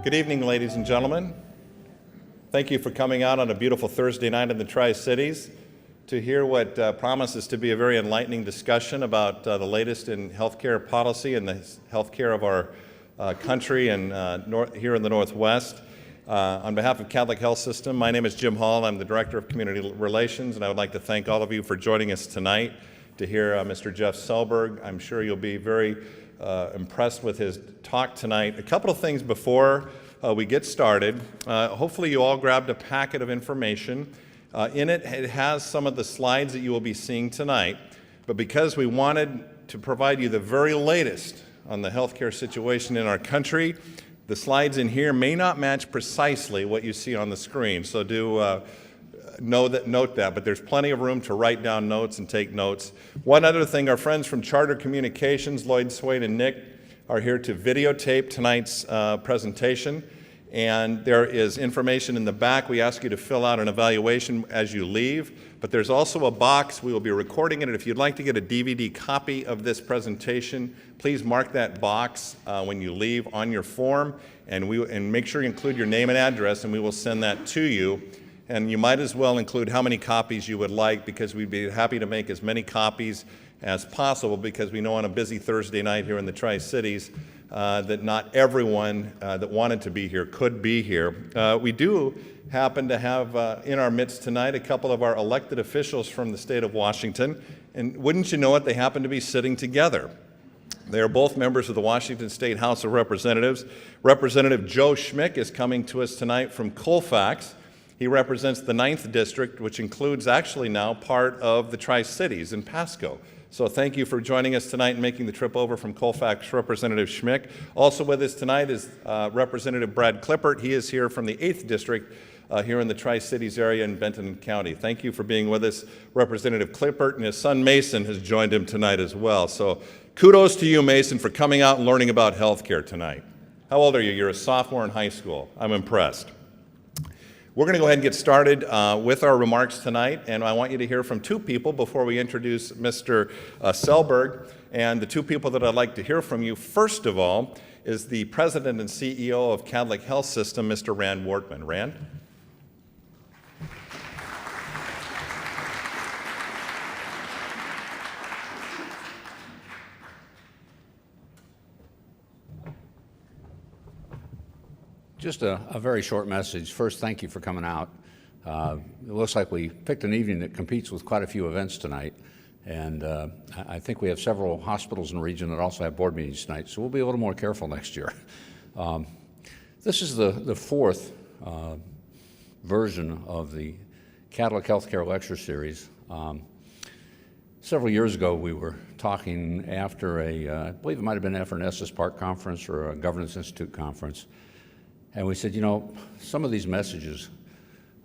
Good evening, ladies and gentlemen. Thank you for coming out on a beautiful Thursday night in the Tri-Cities to hear what promises to be a very enlightening discussion about the latest in healthcare policy and the healthcare of our country and here in the Northwest. On behalf of Kadlec Health Systems, my name is Jim Hall. I'm the Director of Community Relations, and I would like to thank all of you for joining us tonight to hear Mr. Jeff Selberg. I'm sure you'll be very impressed with his talk tonight. A couple of things before we get started. Hopefully you all grabbed a packet of information. In it, it has some of the slides that you will be seeing tonight, but because we wanted to provide you the very latest on the healthcare situation in our country, the slides in here may not match precisely what you see on the screen, so do note that, but there's plenty of room to write down notes and take notes. One other thing, our friends from Charter Communications, Lloyd, Swain, and Nick, are here to videotape tonight's presentation, and there is information in the back. We ask you to fill out an evaluation as you leave, but there's also a box. We will be recording it, and if you'd like to get a DVD copy of this presentation, please mark that box when you leave on your form, and make sure you include your name and address, and we will send that to you. And you might as well include how many copies you would like, because we'd be happy to make as many copies as possible, because we know on a busy Thursday night here in the Tri-Cities that not everyone that wanted to be here could be here. We do happen to have in our midst tonight a couple of our elected officials from the state of Washington, and wouldn't you know it, they happen to be sitting together. They are both members of the Washington State House of Representatives. Representative Joe Schmick is coming to us tonight from Colfax. He represents the 9th District, which includes actually now part of the Tri-Cities in Pasco. So thank you for joining us tonight and making the trip over from Colfax, Representative Schmick. Also with us tonight is Representative Brad Klippert. He is here from the 8th District here in the Tri-Cities area in Benton County. Thank you for being with us. Representative Klippert and his son Mason has joined him tonight as well. So kudos to you, Mason, for coming out and learning about health care tonight. How old are you? You're a sophomore in high school. I'm impressed. We're going to go ahead and get started with our remarks tonight, and I want you to hear from two people before we introduce Mr. Selberg. And the two people that I'd like to hear from you, first of all, is the President and CEO of Kadlec Health Systems, Mr. Rand Wortman. Rand? Just a very short message. First, thank you for coming out. It looks like we picked an evening that competes with quite a few events tonight, and I think we have several hospitals in the region that also have board meetings tonight, so we'll be a little more careful next year. This is the fourth version of the Kadlec Healthcare Lecture Series. Several years ago, we were talking after I believe it might have been after an Estes Park conference or a Governance Institute conference, and we said, you know, some of these messages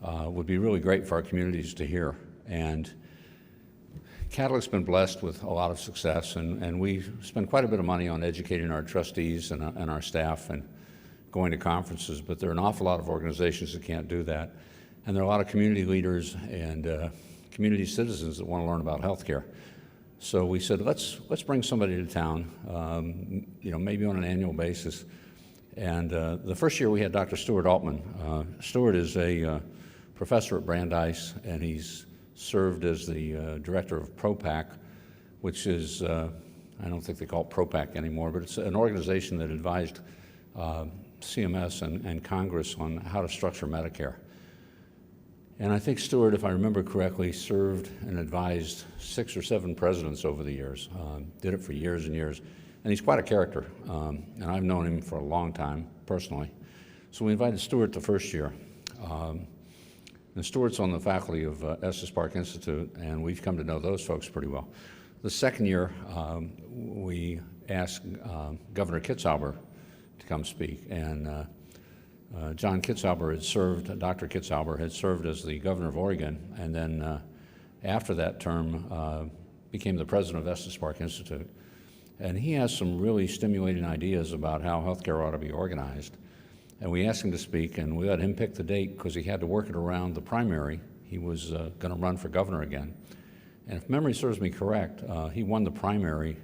would be really great for our communities to hear. And Kadlec's been blessed with a lot of success, and we spend quite a bit of money on educating our trustees and our staff and going to conferences, but there are an awful lot of organizations that can't do that. And there are a lot of community leaders and community citizens that want to learn about healthcare. So we said, let's bring somebody to town, you know, maybe on an annual basis. And the first year we had Dr. Stuart Altman. Stuart is a professor at Brandeis, and he's served as the director of PROPAC, which is, I don't think they call it PROPAC anymore, but it's an organization that advised CMS and Congress on how to structure Medicare. And I think Stuart, if I remember correctly, served and advised 6 or 7 presidents over the years, did it for years and years. And he's quite a character, and I've known him for a long time, personally. So we invited Stuart the first year. And Stuart's on the faculty of Estes Park Institute, and we've come to know those folks pretty well. The second year, we asked Governor Kitzhaber to come speak. And Dr. Kitzhaber had served as the governor of Oregon, and then after that term became the president of Estes Park Institute. And he has some really stimulating ideas about how healthcare ought to be organized. And we asked him to speak, and we let him pick the date because he had to work it around the primary. He was going to run for governor again. And if memory serves me correct, he won the primary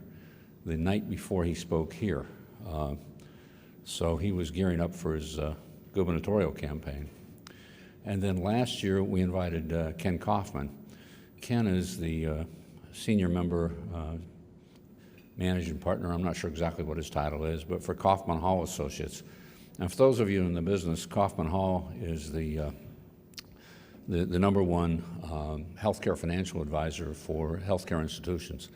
the night before he spoke here. So he was gearing up for his gubernatorial campaign. And then last year, we invited Ken Kaufman. Ken is the senior member, managing partner, I'm not sure exactly what his title is, but for Kaufman Hall Associates. And for those of you in the business, Kaufman Hall is the number one healthcare financial advisor for healthcare institutions.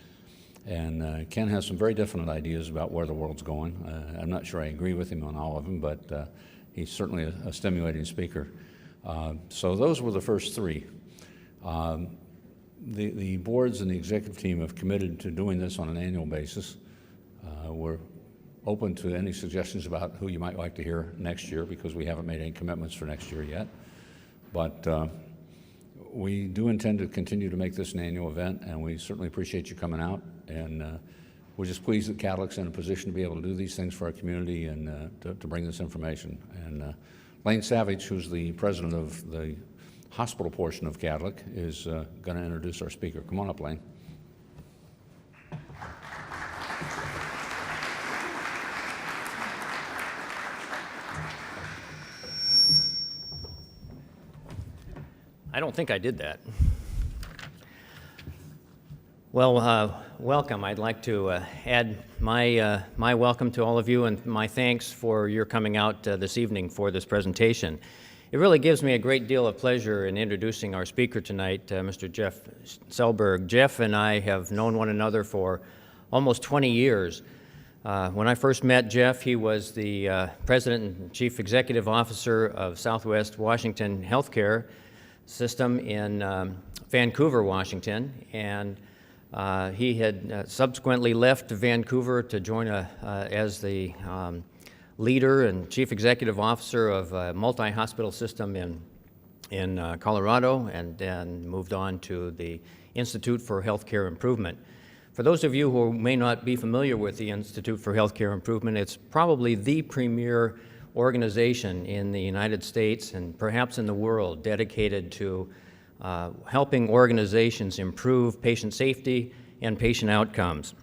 And Ken has some very different ideas about where the world's going. I'm not sure I agree with him on all of them, but he's certainly a stimulating speaker. So those were the first three. The boards and the executive team have committed to doing this on an annual basis. We're open to any suggestions about who you might like to hear next year because we haven't made any commitments for next year yet. But we do intend to continue to make this an annual event, and we certainly appreciate you coming out. And we're just pleased that Kadlec's in a position to be able to do these things for our community and to bring this information. And Lane Savage, who's the president of the hospital portion of Kadlec, is going to introduce our speaker. Come on up, Lane. I don't think I did that. Well, welcome. I'd like to add my welcome to all of you and my thanks for your coming out this evening for this presentation. It really gives me a great deal of pleasure in introducing our speaker tonight, Mr. Jeff Selberg. Jeff and I have known one another for almost 20 years. When I first met Jeff, he was the President and Chief Executive Officer of Southwest Washington Healthcare System in Vancouver, Washington, and he had subsequently left Vancouver to join as the leader and chief executive officer of a multi-hospital system in Colorado, and then moved on to the Institute for Healthcare Improvement. For those of you who may not be familiar with the Institute for Healthcare Improvement, it's probably the premier organization in the United States and perhaps in the world dedicated to helping organizations improve patient safety and patient outcomes.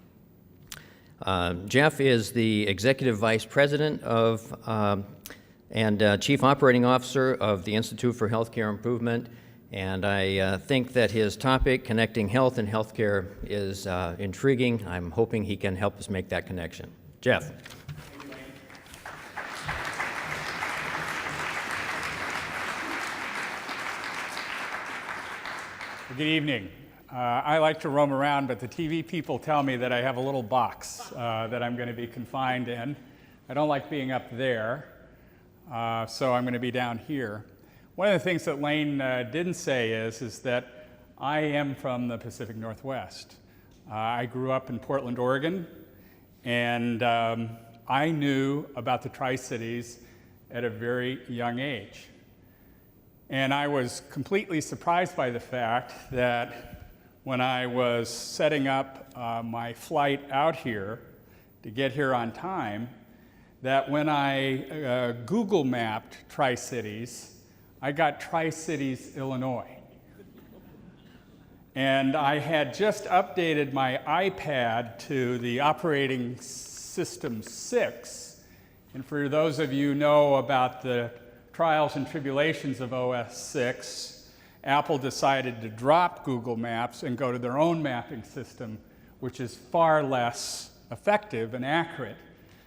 Jeff is the Executive Vice President of and Chief Operating Officer of the Institute for Healthcare Improvement, and I think that his topic, connecting health and healthcare, is intriguing. I'm hoping he can help us make that connection. Jeff. Good evening. I like to roam around, but the TV people tell me that I have a little box that I'm going to be confined in. I don't like being up there, so I'm going to be down here. One of the things that Lane didn't say is that I am from the Pacific Northwest. I grew up in Portland, Oregon, and I knew about the Tri-Cities at a very young age. And I was completely surprised by the fact that when I was setting up my flight out here to get here on time, that when I Google mapped Tri-Cities, I got Tri-Cities, Illinois. And I had just updated my iPad to the operating system 6. And for those of you who know about the trials and tribulations of OS 6, Apple decided to drop Google Maps and go to their own mapping system, which is far less effective and accurate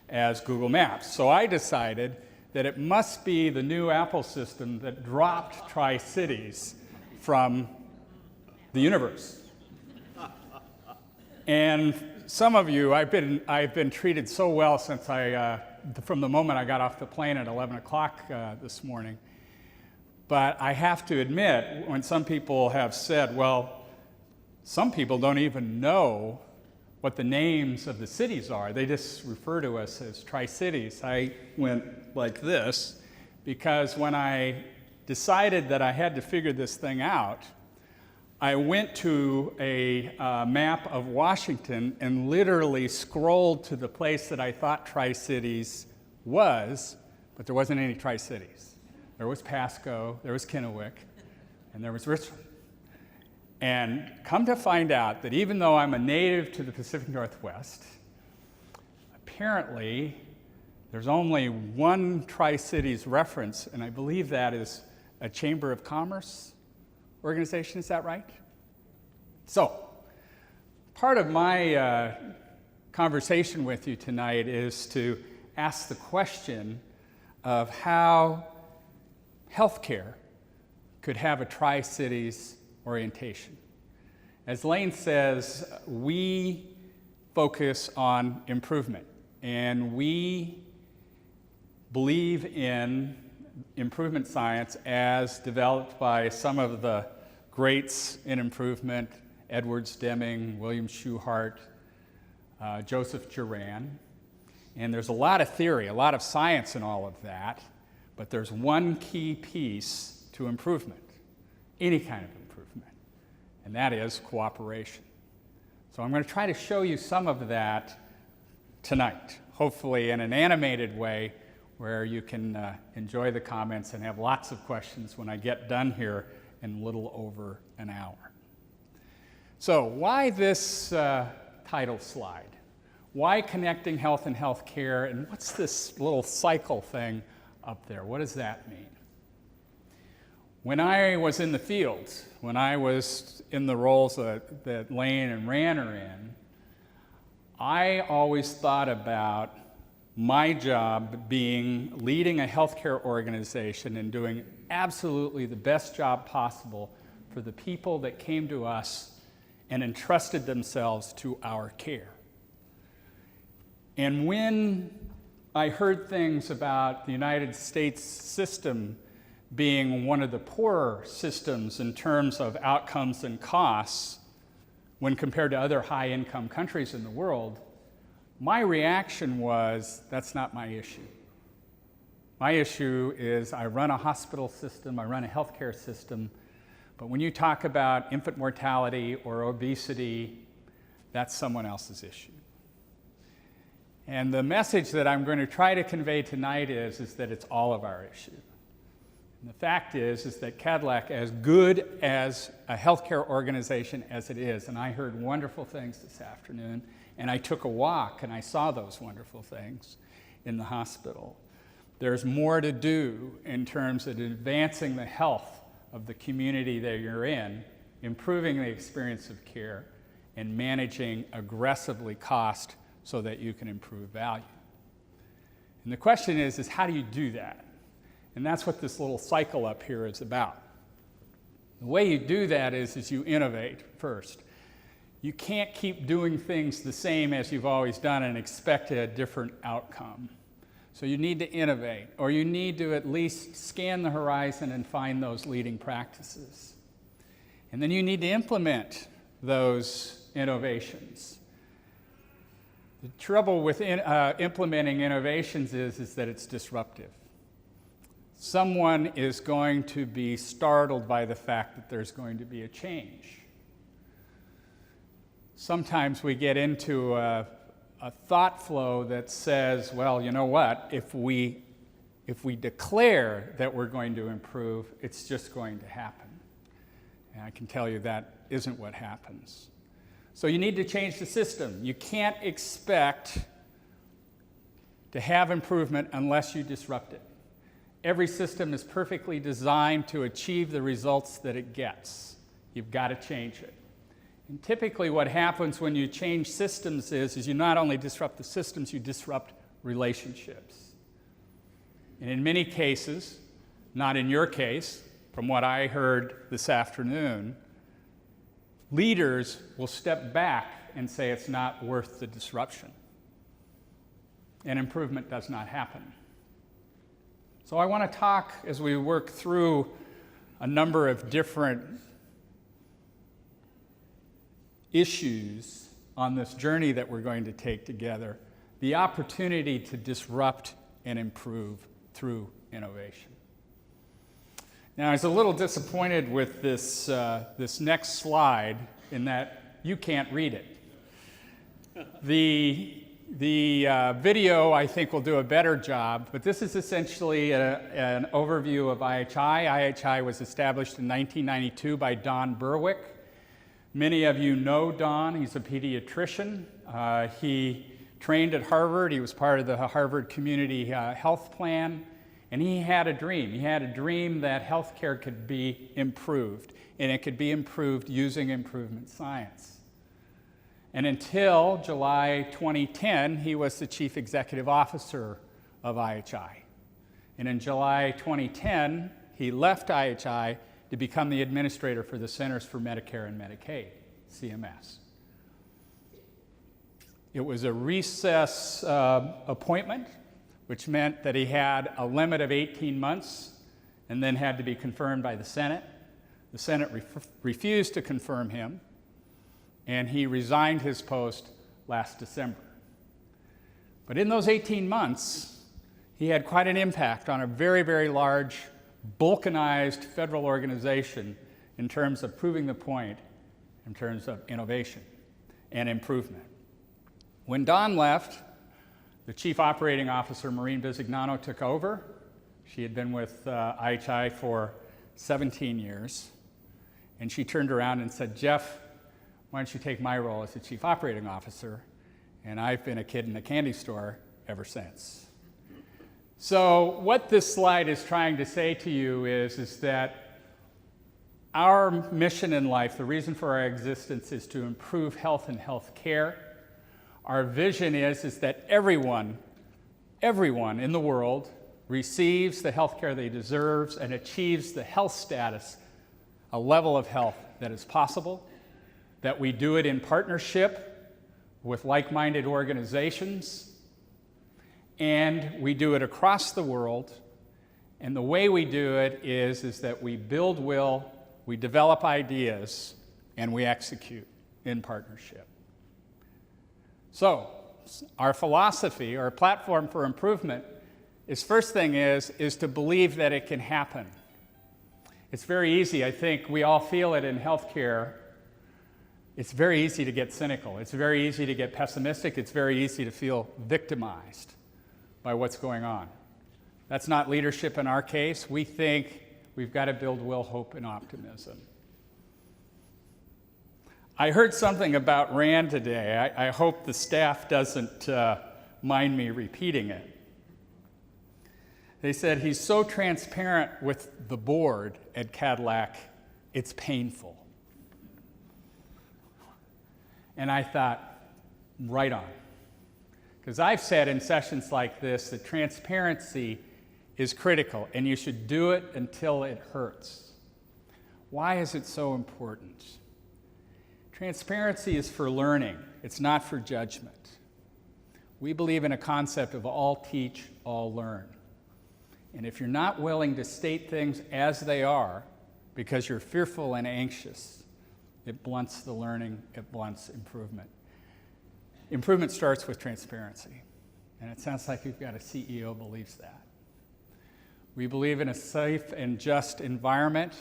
as Google Maps. So I decided that it must be the new Apple system that dropped Tri-Cities from the universe. And some of you, I've been treated so well since from the moment I got off the plane at 11 o'clock this morning. But I have to admit, when some people have said, well, some people don't even know what the names of the cities are. They just refer to us as Tri-Cities. I went like this because when I decided that I had to figure this thing out, I went to a map of Washington and literally scrolled to the place that I thought Tri-Cities was, but there wasn't any Tri-Cities. There was Pasco, there was Kennewick, and there was Richland. And come to find out that even though I'm a native to the Pacific Northwest, apparently there's only one Tri-Cities reference, and I believe that is a Chamber of Commerce organization. Is that right? So, part of my conversation with you tonight is to ask the question of how healthcare could have a Tri-Cities orientation. As Lane says, we focus on improvement, and we believe in improvement science as developed by some of the greats in improvement, Edwards Deming, William Schuhart, Joseph Juran. And there's a lot of theory, a lot of science in all of that, but there's one key piece to improvement, any kind of improvement, and that is cooperation. So I'm going to try to show you some of that tonight, hopefully in an animated way where you can enjoy the comments and have lots of questions when I get done here in a little over an hour. So why this title slide? Why connecting health and healthcare, and what's this little cycle thing up there? What does that mean? When I was in the field, when I was in the roles that Lane and Ran are in, I always thought about my job being leading a healthcare organization and doing absolutely the best job possible for the people that came to us and entrusted themselves to our care. And when I heard things about the United States system being one of the poorer systems in terms of outcomes and costs when compared to other high-income countries in the world, my reaction was, that's not my issue. My issue is I run a hospital system, I run a healthcare system, but when you talk about infant mortality or obesity, that's someone else's issue. And the message that I'm going to try to convey tonight is that it's all of our issue. And the fact is that Kadlec, as good as a healthcare organization as it is, and I heard wonderful things this afternoon, and I took a walk and I saw those wonderful things in the hospital. There's more to do in terms of advancing the health of the community that you're in, improving the experience of care, and managing aggressively cost so that you can improve value. And the question is how do you do that? And that's what this little cycle up here is about. The way you do that is you innovate first. You can't keep doing things the same as you've always done and expect a different outcome. So you need to innovate, or you need to at least scan the horizon and find those leading practices. And then you need to implement those innovations. The trouble with implementing innovations is that it's disruptive. Someone is going to be startled by the fact that there's going to be a change. Sometimes we get into a thought flow that says, well, you know what, if we declare that we're going to improve, it's just going to happen. And I can tell you that isn't what happens. So you need to change the system. You can't expect to have improvement unless you disrupt it. Every system is perfectly designed to achieve the results that it gets. You've got to change it. And typically what happens when you change systems is you not only disrupt the systems, you disrupt relationships. And in many cases, not in your case, from what I heard this afternoon, leaders will step back and say it's not worth the disruption. And improvement does not happen. So I want to talk, as we work through a number of different issues, on this journey that we're going to take together, the opportunity to disrupt and improve through innovation. Now, I was a little disappointed with this, this next slide in that you can't read it. The video, I think, will do a better job, but this is essentially an overview of IHI. IHI was established in 1992 by Don Berwick. Many of you know Don. He's a pediatrician. He trained at Harvard. He was part of the Harvard Community Health Plan. And he had a dream. He had a dream that healthcare could be improved, and it could be improved using improvement science. And until July 2010, he was the chief executive officer of IHI. And in July 2010, he left IHI to become the administrator for the Centers for Medicare and Medicaid, CMS. It was a recess appointment, which meant that he had a limit of 18 months and then had to be confirmed by the Senate. The Senate refused to confirm him, and he resigned his post last December. But in those 18 months, he had quite an impact on a very, very large, balkanized federal organization in terms of proving the point, in terms of innovation and improvement. When Don left, the chief operating officer, Maureen Bisignano, took over. She had been with IHI for 17 years. And she turned around and said, "Jeff, why don't you take my role as the chief operating officer?" And I've been a kid in a candy store ever since. So what this slide is trying to say to you is that our mission in life, the reason for our existence, is to improve health and health care. Our vision is that everyone in the world receives the health care they deserve and achieves the health status, a level of health that is possible, that we do it in partnership with like-minded organizations, and we do it across the world. And the way we do it is that we build will, we develop ideas, and we execute in partnership. So, our philosophy, our platform for improvement, is first thing is to believe that it can happen. It's very easy, I think we all feel it in healthcare. It's very easy to get cynical. It's very easy to get pessimistic. It's very easy to feel victimized by what's going on. That's not leadership in our case. We think we've got to build will, hope, and optimism. I heard something about Rand today. I hope the staff doesn't mind me repeating it. They said he's so transparent with the board at Kadlec, it's painful. And I thought, right on. Because I've said in sessions like this that transparency is critical, and you should do it until it hurts. Why is it so important? Transparency is for learning. It's not for judgment. We believe in a concept of all teach, all learn. And if you're not willing to state things as they are because you're fearful and anxious, it blunts the learning, it blunts improvement. Improvement starts with transparency. And it sounds like we've got a CEO who believes that. We believe in a safe and just environment.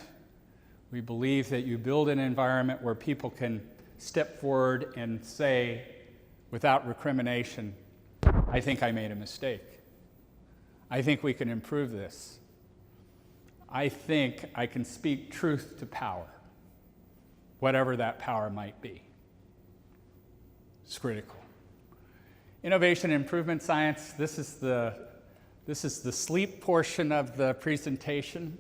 We believe that you build an environment where people can step forward and say, without recrimination, I think I made a mistake. I think we can improve this. I think I can speak truth to power, whatever that power might be. It's critical. Innovation and improvement science, this is the sleep portion of the presentation.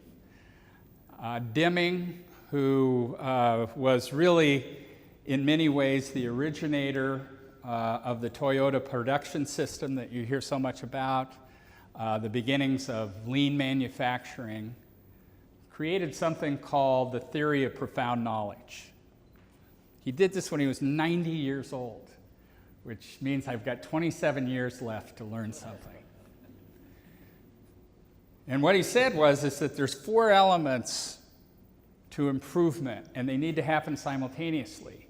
Deming, who was really, in many ways, the originator of the Toyota production system that you hear so much about, the beginnings of lean manufacturing, created something called the theory of profound knowledge. He did this when he was 90 years old, which means I've got 27 years left to learn something. And what he said is that there's 4 elements to improvement, and they need to happen simultaneously.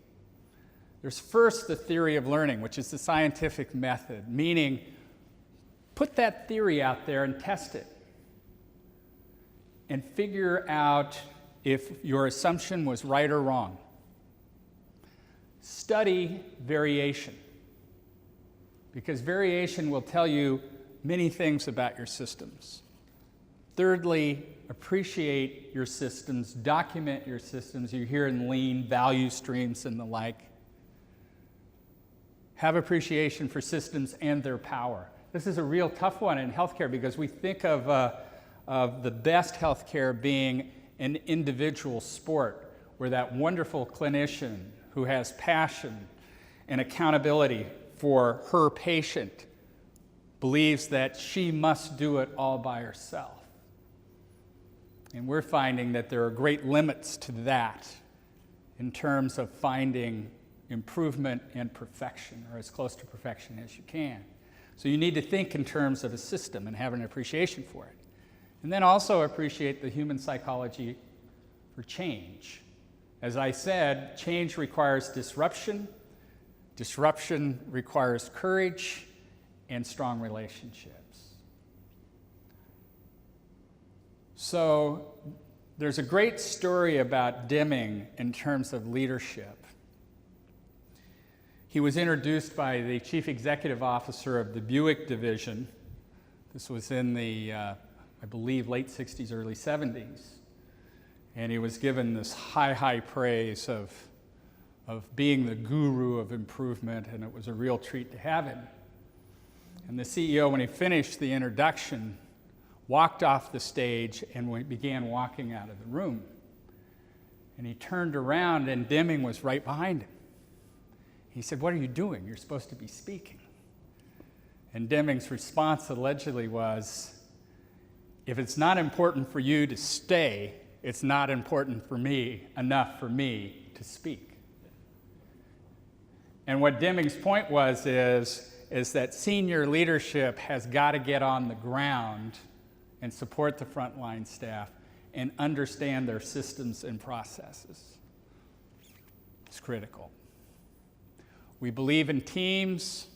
There's first the theory of learning, which is the scientific method, meaning put that theory out there and test it and figure out if your assumption was right or wrong. Study variation, because variation will tell you many things about your systems. Thirdly, appreciate your systems, document your systems. You hear in lean, value streams and the like. Have appreciation for systems and their power. This is a real tough one in healthcare because we think of the best healthcare being an individual sport where that wonderful clinician who has passion and accountability for her patient believes that she must do it all by herself. And we're finding that there are great limits to that in terms of finding improvement and perfection, or as close to perfection as you can. So you need to think in terms of a system and have an appreciation for it. And then also appreciate the human psychology for change. As I said, change requires disruption. Disruption requires courage and strong relationships. So there's a great story about Deming in terms of leadership. He was introduced by the chief executive officer of the Buick division. This was in the, I believe, late 60s, early 70s. And he was given this high praise of being the guru of improvement, and it was a real treat to have him. And the CEO, when he finished the introduction, walked off the stage and began walking out of the room. And he turned around, and Deming was right behind him. He said, "What are you doing? You're supposed to be speaking." And Deming's response allegedly was, "If it's not important for you to stay, it's not important for me enough for me to speak." And what Deming's point was is that senior leadership has got to get on the ground and support the frontline staff and understand their systems and processes. It's critical. We believe in teams.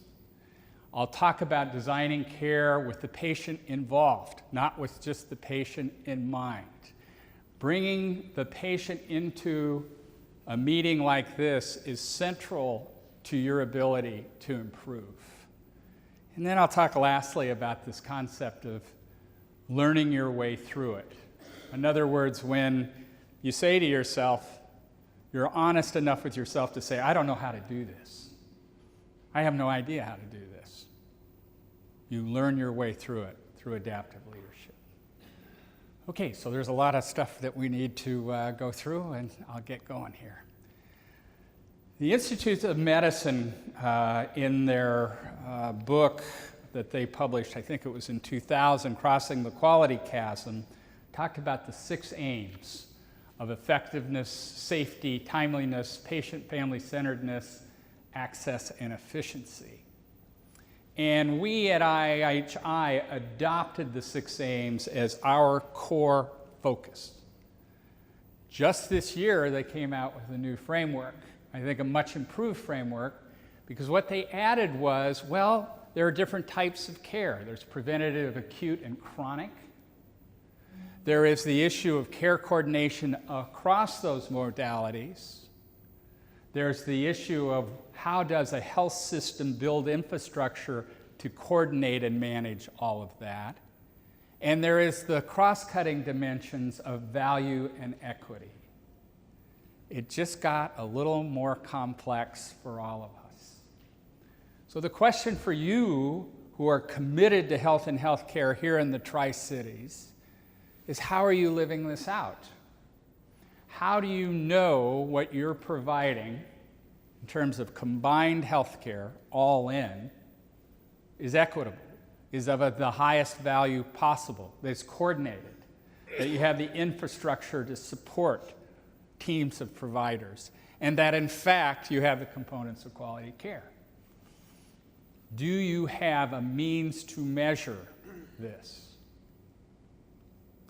I'll talk about designing care with the patient involved, not with just the patient in mind. Bringing the patient into a meeting like this is central to your ability to improve. And then I'll talk lastly about this concept of learning your way through it. In other words, when you say to yourself, you're honest enough with yourself to say, "I don't know how to do this. I have no idea how to do this." You learn your way through it through adaptive leadership. Okay, so there's a lot of stuff that we need to go through, and I'll get going here. The Institute of Medicine, in their book that they published, I think it was in 2000, Crossing the Quality Chasm, talked about the 6 aims of effectiveness, safety, timeliness, patient family-centeredness, access, and efficiency. And we at IHI adopted the 6 aims as our core focus. Just this year, they came out with a new framework, I think a much improved framework, because what they added was, well, there are different types of care. There's preventative, acute, and chronic. There is the issue of care coordination across those modalities. There's the issue of how does a health system build infrastructure to coordinate and manage all of that. And there is the cross-cutting dimensions of value and equity. It just got a little more complex for all of us. So the question for you who are committed to health and healthcare here in the Tri-Cities is, how are you living this out? How do you know what you're providing in terms of combined healthcare, all in, is equitable, is of the highest value possible, that's coordinated, that you have the infrastructure to support teams of providers, and that in fact you have the components of quality care? Do you have a means to measure this?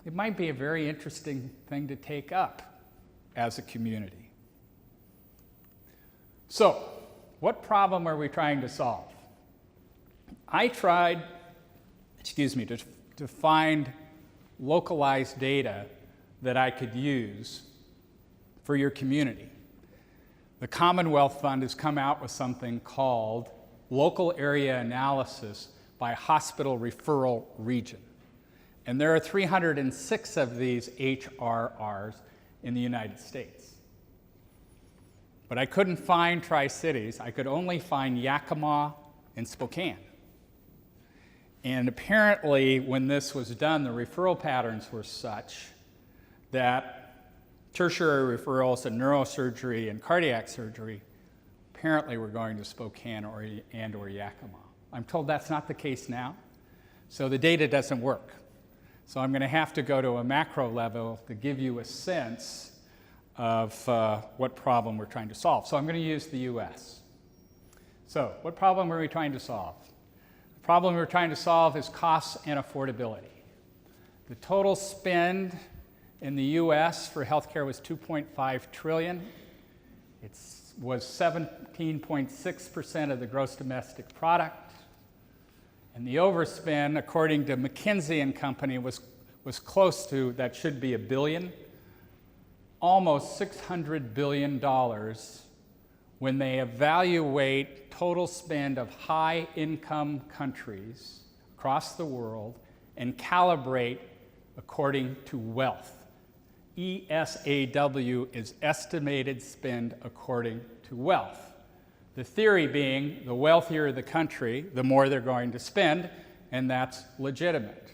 It might be a very interesting thing to take up as a community. So, what problem are we trying to solve? I tried, to find localized data that I could use for your community. The Commonwealth Fund has come out with something called Local Area Analysis by Hospital Referral Region. And there are 306 of these HRRs in the United States. But I couldn't find Tri-Cities. I could only find Yakima and Spokane. And apparently, when this was done, the referral patterns were such that tertiary referrals in neurosurgery and cardiac surgery apparently were going to Spokane or Yakima. I'm told that's not the case now, so the data doesn't work. So I'm going to have to go to a macro level to give you a sense of what problem we're trying to solve. So I'm going to use the US. So what problem are we trying to solve? The problem we're trying to solve is costs and affordability. The total spend in the US for healthcare was $2.5 trillion. It was 17.6% of the gross domestic product. And the overspend, according to McKinsey and Company, was close to, that should be $1 billion, almost $600 billion when they evaluate total spend of high-income countries across the world and calibrate according to wealth. ESAW is estimated spend according to wealth. The theory being the wealthier the country, the more they're going to spend, and that's legitimate.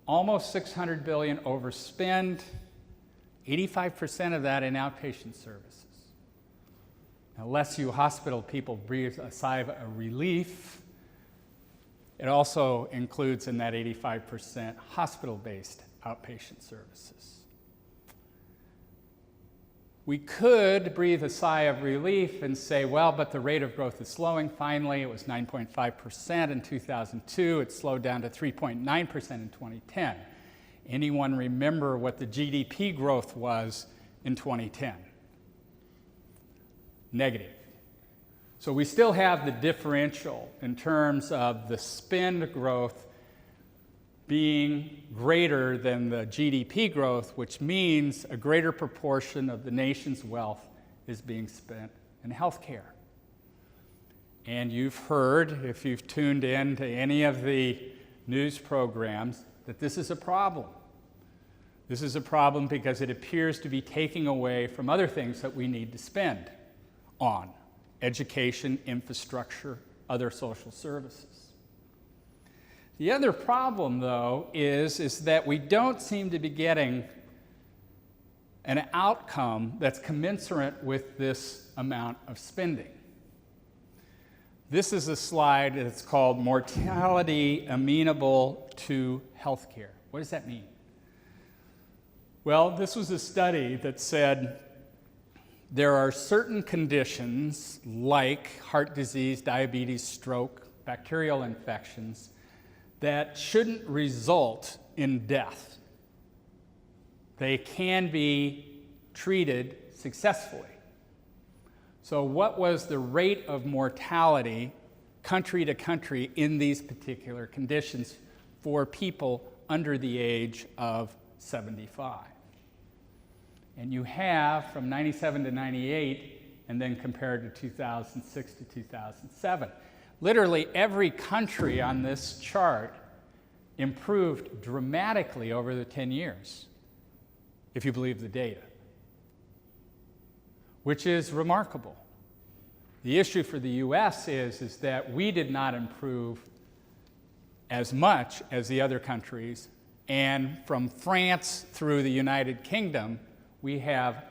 Almost $600 billion overspend, 85% of that in outpatient services. Now, lest you hospital people breathe a sigh of relief, it also includes in that 85% hospital-based outpatient services. We could breathe a sigh of relief and say, well, but the rate of growth is slowing. Finally, it was 9.5% in 2002. It slowed down to 3.9% in 2010. Anyone remember what the GDP growth was in 2010? Negative. So we still have the differential in terms of the spend growth being greater than the GDP growth, which means a greater proportion of the nation's wealth is being spent in healthcare. And you've heard, if you've tuned in to any of the news programs, that this is a problem. This is a problem because it appears to be taking away from other things that we need to spend on: education, infrastructure, other social services. The other problem, though, is that we don't seem to be getting an outcome that's commensurate with this amount of spending. This is a slide that's called Mortality Amenable to Healthcare. What does that mean? Well, this was a study that said there are certain conditions like heart disease, diabetes, stroke, bacterial infections that shouldn't result in death. They can be treated successfully. So what was the rate of mortality country to country in these particular conditions for people under the age of 75? And you have from 97 to 98, and then compared to 2006 to 2007. Literally every country on this chart improved dramatically over the 10 years, if you believe the data, which is remarkable. The issue for the US is that we did not improve as much as the other countries, and from France through the United Kingdom, we have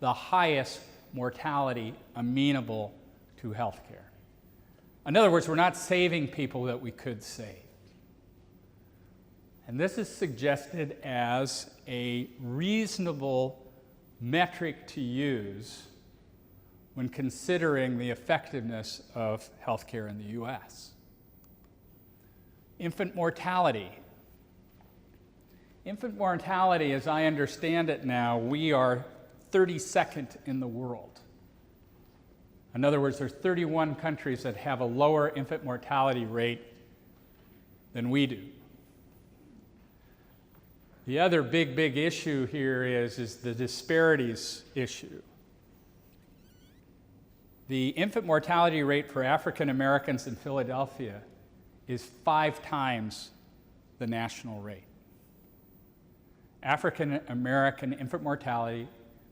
the highest mortality amenable to healthcare. In other words, we're not saving people that we could save. And this is suggested as a reasonable metric to use when considering the effectiveness of healthcare in the US. Infant mortality. Infant mortality, as I understand it now, we are 32nd in the world. In other words, there are 31 countries that have a lower infant mortality rate than we do. The other big issue here is the disparities issue. The infant mortality rate for African Americans in Philadelphia is 5 times the national rate. African American infant mortality,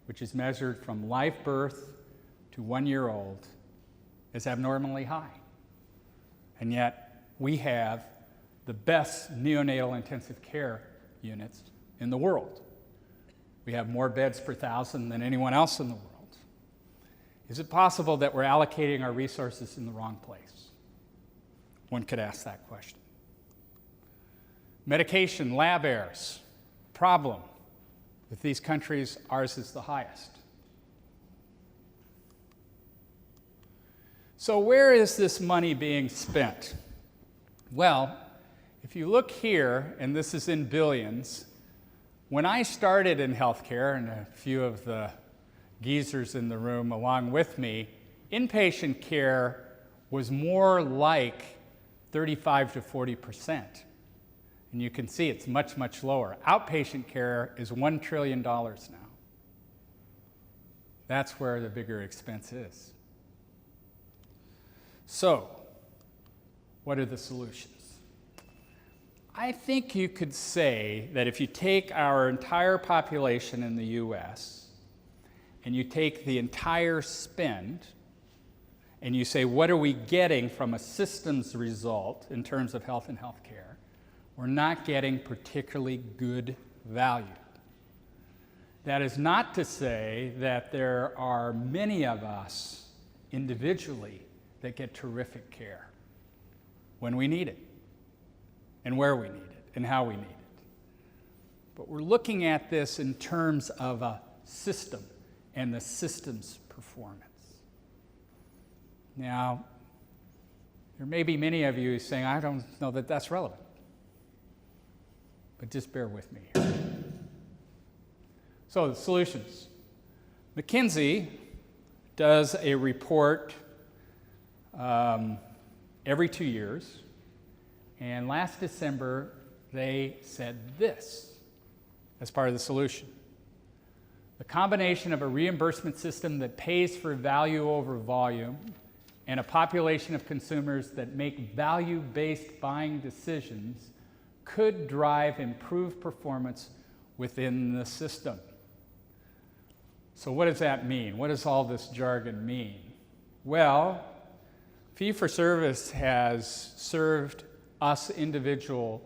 which is measured from live birth to 1 year old, is abnormally high. And yet we have the best neonatal intensive care units in the world. We have more beds per thousand than anyone else in the world. Is it possible that we're allocating our resources in the wrong place? One could ask that question. Medication, lab errors, problem. With these countries, ours is the highest. So where is this money being spent? Well, if you look here, and this is in billions, when I started in healthcare, and a few of the geezers in the room along with me, inpatient care was more like 35 to 40%. And you can see it's much lower. Outpatient care is $1 trillion now. That's where the bigger expense is. So, what are the solutions? I think you could say that if you take our entire population in the US and you take the entire spend and you say, what are we getting from a systems result in terms of health and healthcare? We're not getting particularly good value. That is not to say that there are many of us individually that get terrific care when we need it, and where we need it, and how we need it. But we're looking at this in terms of a system and the system's performance. Now, there may be many of you saying, I don't know that that's relevant. But just bear with me here. So, the solutions. McKinsey does a report every 2 years. And last December, they said this as part of the solution. The combination of a reimbursement system that pays for value over volume and a population of consumers that make value-based buying decisions could drive improved performance within the system. So what does that mean? What does all this jargon mean? Well, fee-for-service has served us individual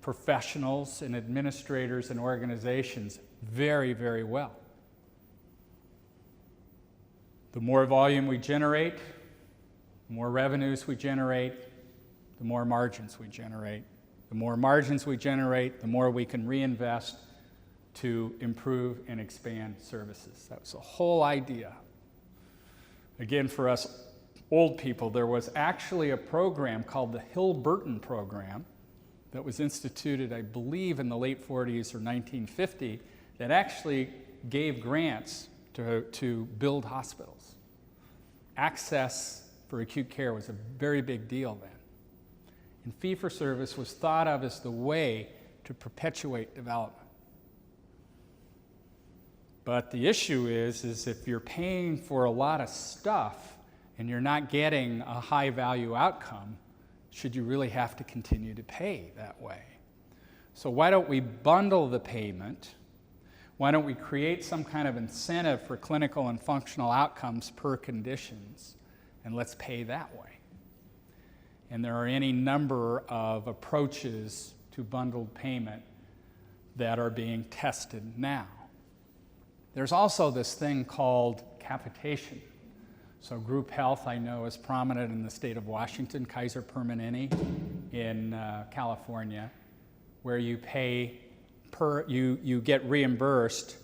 professionals and administrators and organizations very well. The more volume we generate, the more revenues we generate, the more margins we generate. The more margins we generate, the more we can reinvest to improve and expand services. That was the whole idea. Again, for us old people, there was actually a program called the Hill-Burton program that was instituted, I believe, in the late 40s or 1950, that actually gave grants to build hospitals. Access for acute care was a very big deal then. And fee-for-service was thought of as the way to perpetuate development. But the issue is if you're paying for a lot of stuff and you're not getting a high value outcome, should you really have to continue to pay that way? So why don't we bundle the payment? Why don't we create some kind of incentive for clinical and functional outcomes per conditions, and let's pay that way? And there are any number of approaches to bundled payment that are being tested now. There's also this thing called capitation. So group health, I know, is prominent in the state of Washington, Kaiser Permanente in California, where you pay you get reimbursed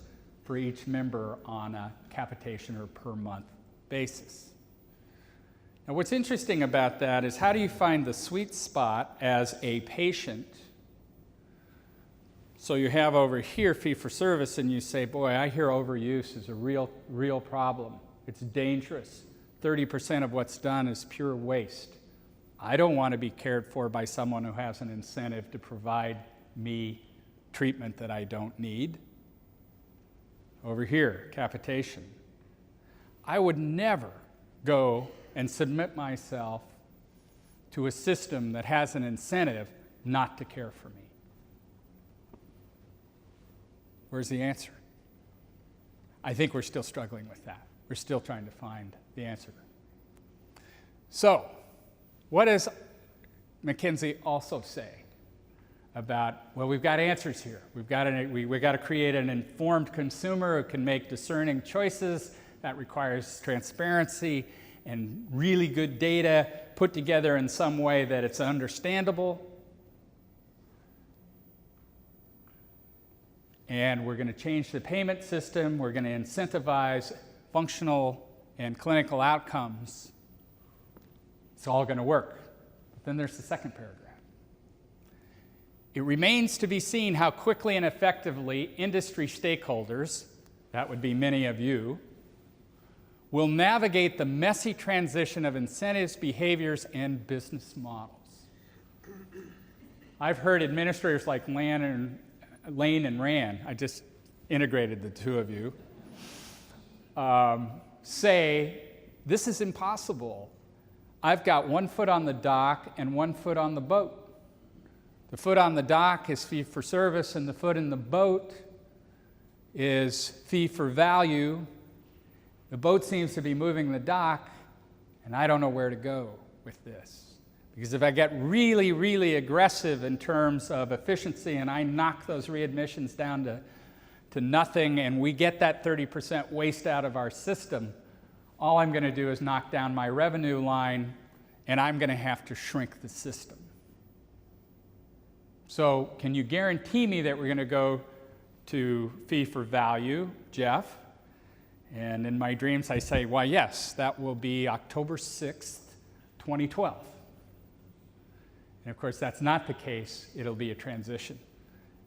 for each member on a capitation or per month basis. Now what's interesting about that is, how do you find the sweet spot as a patient? So you have over here fee-for-service, and you say, boy, I hear overuse is a real problem. It's dangerous. 30% of what's done is pure waste. I don't want to be cared for by someone who has an incentive to provide me treatment that I don't need. Over here, capitation. I would never go and submit myself to a system that has an incentive not to care for me. Where's the answer? I think we're still struggling with that. We're still trying to find the answer. So, what does McKinsey also say about, well, we've got answers here. We've got to create an informed consumer who can make discerning choices. That requires transparency and really good data put together in some way that it's understandable. And we're going to change the payment system. We're going to incentivize functional and clinical outcomes. It's all going to work. But then there's the second paragraph. It remains to be seen how quickly and effectively industry stakeholders, that would be many of you, will navigate the messy transition of incentives, behaviors, and business models. I've heard administrators like Lane and Rand, I just integrated the two of you, say, this is impossible. I've got 1 foot on the dock and 1 foot on the boat. The foot on the dock is fee for service, and the foot in the boat is fee for value. The boat seems to be moving the dock, and I don't know where to go with this. Because if I get really, really aggressive in terms of efficiency and I knock those readmissions down to nothing and we get that 30% waste out of our system, all I'm going to do is knock down my revenue line and I'm going to have to shrink the system. So can you guarantee me that we're going to go to fee for value, Jeff? And in my dreams I say, why yes, that will be October 6th, 2012. And of course, that's not the case. It'll be a transition.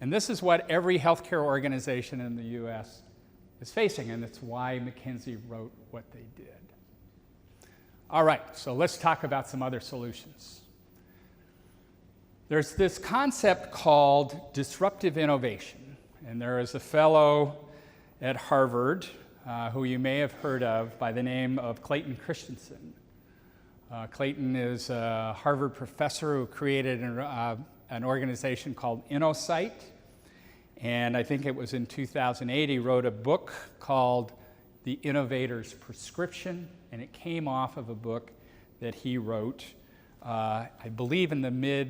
And this is what every healthcare organization in the US is facing, and it's why McKinsey wrote what they did. All right, so let's talk about some other solutions. There's this concept called disruptive innovation, and there is a fellow at Harvard who you may have heard of by the name of Clayton Christensen. Clayton is a Harvard professor who created an organization called InnoSight, and I think it was in 2008 he wrote a book called The Innovator's Prescription, and it came off of a book that he wrote, I believe in the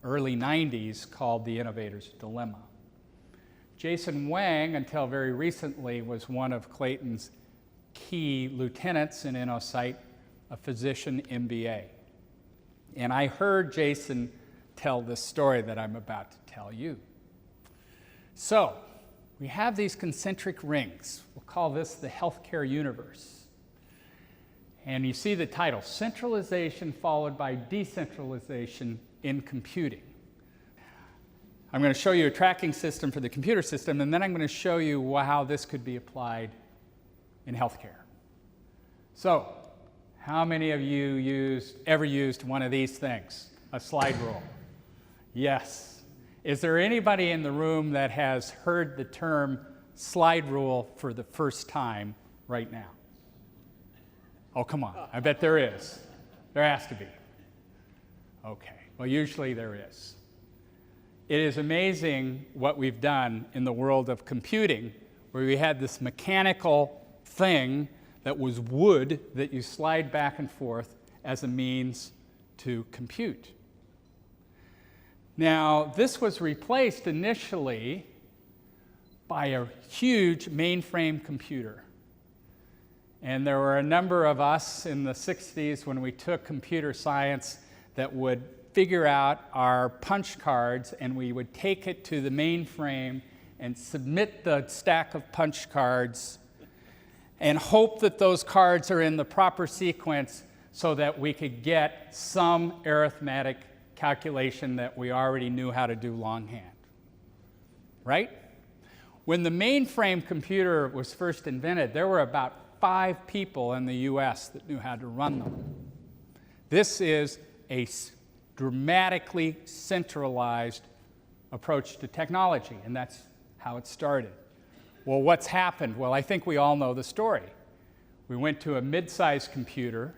early 90s, called The Innovator's Dilemma. Jason Wang, until very recently, was one of Clayton's key lieutenants in InnoSight, a physician MBA. And I heard Jason tell this story that I'm about to tell you. So, we have these concentric rings. We'll call this the healthcare universe. And you see the title, Centralization followed by Decentralization in Computing. I'm going to show you a tracking system for the computer system, and then I'm going to show you how this could be applied in healthcare. So, how many of you ever used one of these things? A slide rule? Yes. Is there anybody in the room that has heard the term slide rule for the first time right now? Oh, come on. I bet there is. There has to be. Okay. Well, usually there is. It is amazing what we've done in the world of computing, where we had this mechanical thing that was wood that you slide back and forth as a means to compute. Now, this was replaced initially by a huge mainframe computer. And there were a number of us in the 60s when we took computer science that would figure out our punch cards, and we would take it to the mainframe and submit the stack of punch cards and hope that those cards are in the proper sequence so that we could get some arithmetic calculation that we already knew how to do longhand. Right? When the mainframe computer was first invented, there were about 5 people in the US that knew how to run them. This is a dramatically centralized approach to technology, and that's how it started. Well, what's happened? Well, I think we all know the story. We went to a mid-sized computer,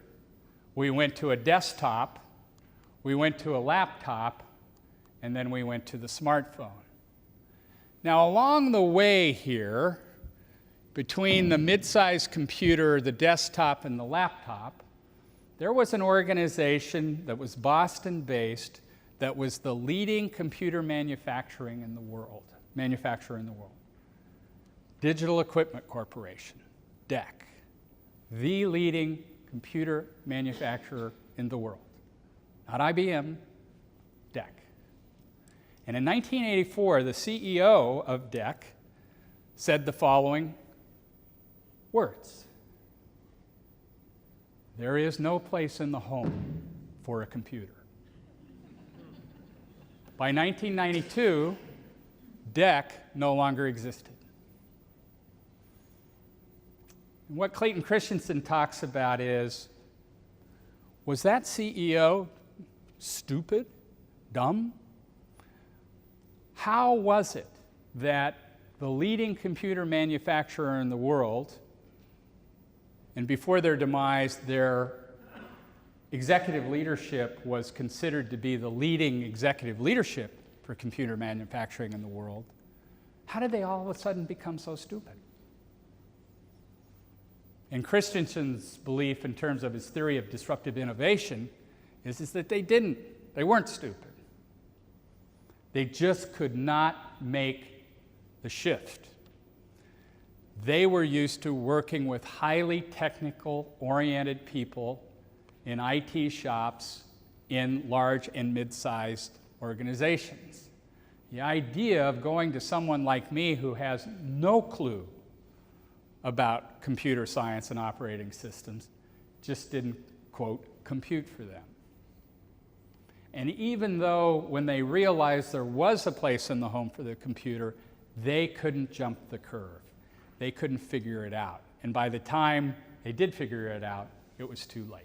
we went to a desktop, we went to a laptop, and then we went to the smartphone. Now, along the way here, between the mid-sized computer, the desktop, and the laptop, there was an organization that was Boston-based that was the leading computer manufacturer in the world. Digital Equipment Corporation, DEC, the leading computer manufacturer in the world. Not IBM, DEC. And in 1984, the CEO of DEC said the following words: "There is no place in the home for a computer." By 1992, DEC no longer existed. And what Clayton Christensen talks about is, was that CEO stupid, dumb? How was it that the leading computer manufacturer in the world, and before their demise, their executive leadership was considered to be the leading executive leadership for computer manufacturing in the world, how did they all of a sudden become so stupid? And Christensen's belief in terms of his theory of disruptive innovation is that they weren't stupid. They just could not make the shift. They were used to working with highly technical-oriented people in IT shops in large and mid-sized organizations. The idea of going to someone like me who has no clue about computer science and operating systems just didn't, quote, compute for them. And even though when they realized there was a place in the home for the computer, they couldn't jump the curve. They couldn't figure it out. And by the time they did figure it out, it was too late.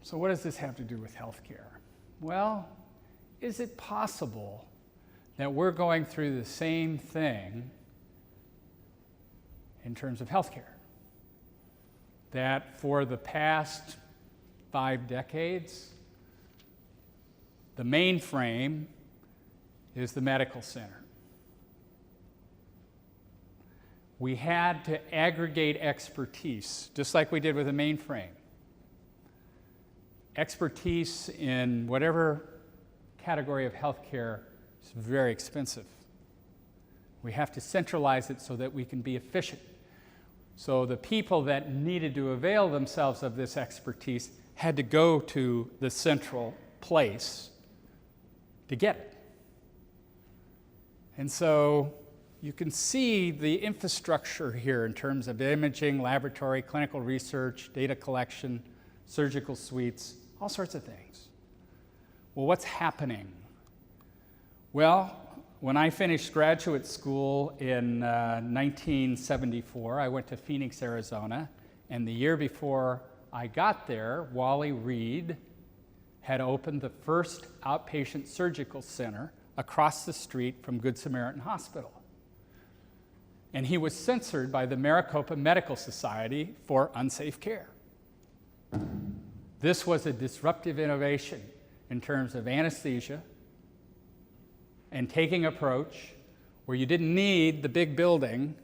So what does this have to do with healthcare? Well, is it possible that we're going through the same thing in terms of healthcare? That for the past 5 decades, the mainframe is the medical center. We had to aggregate expertise, just like we did with the mainframe. Expertise in whatever category of healthcare is very expensive. We have to centralize it so that we can be efficient. So the people that needed to avail themselves of this expertise had to go to the central place to get it. And so you can see the infrastructure here in terms of imaging, laboratory, clinical research, data collection, surgical suites, all sorts of things. Well, what's happening? Well, when I finished graduate school in 1974, I went to Phoenix, Arizona, and the year before I got there, Wally Reed had opened the first outpatient surgical center across the street from Good Samaritan Hospital. And he was censored by the Maricopa Medical Society for unsafe care. This was a disruptive innovation in terms of anesthesia and taking an approach where you didn't need the big building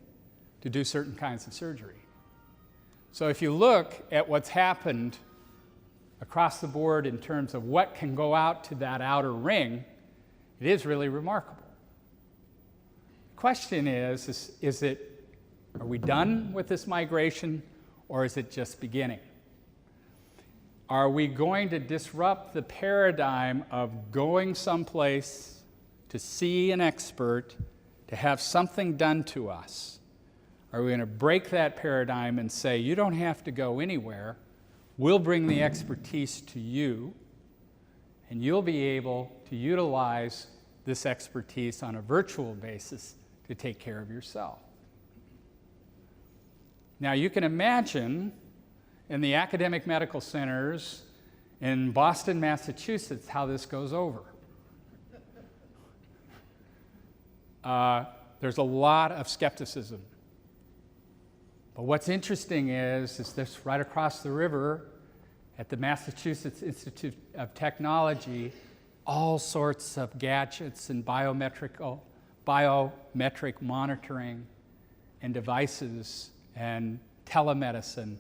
to do certain kinds of surgery. So if you look at what's happened across the board in terms of what can go out to that outer ring, it is really remarkable. The question is are we done with this migration, or is it just beginning? Are we going to disrupt the paradigm of going someplace to see an expert, to have something done to us? Are we going to break that paradigm and say, you don't have to go anywhere, we'll bring the expertise to you, and you'll be able to utilize this expertise on a virtual basis to take care of yourself? Now you can imagine in the academic medical centers in Boston, Massachusetts, how this goes over. There's a lot of skepticism. But what's interesting is this right across the river at the Massachusetts Institute of Technology, all sorts of gadgets and biometric monitoring and devices and telemedicine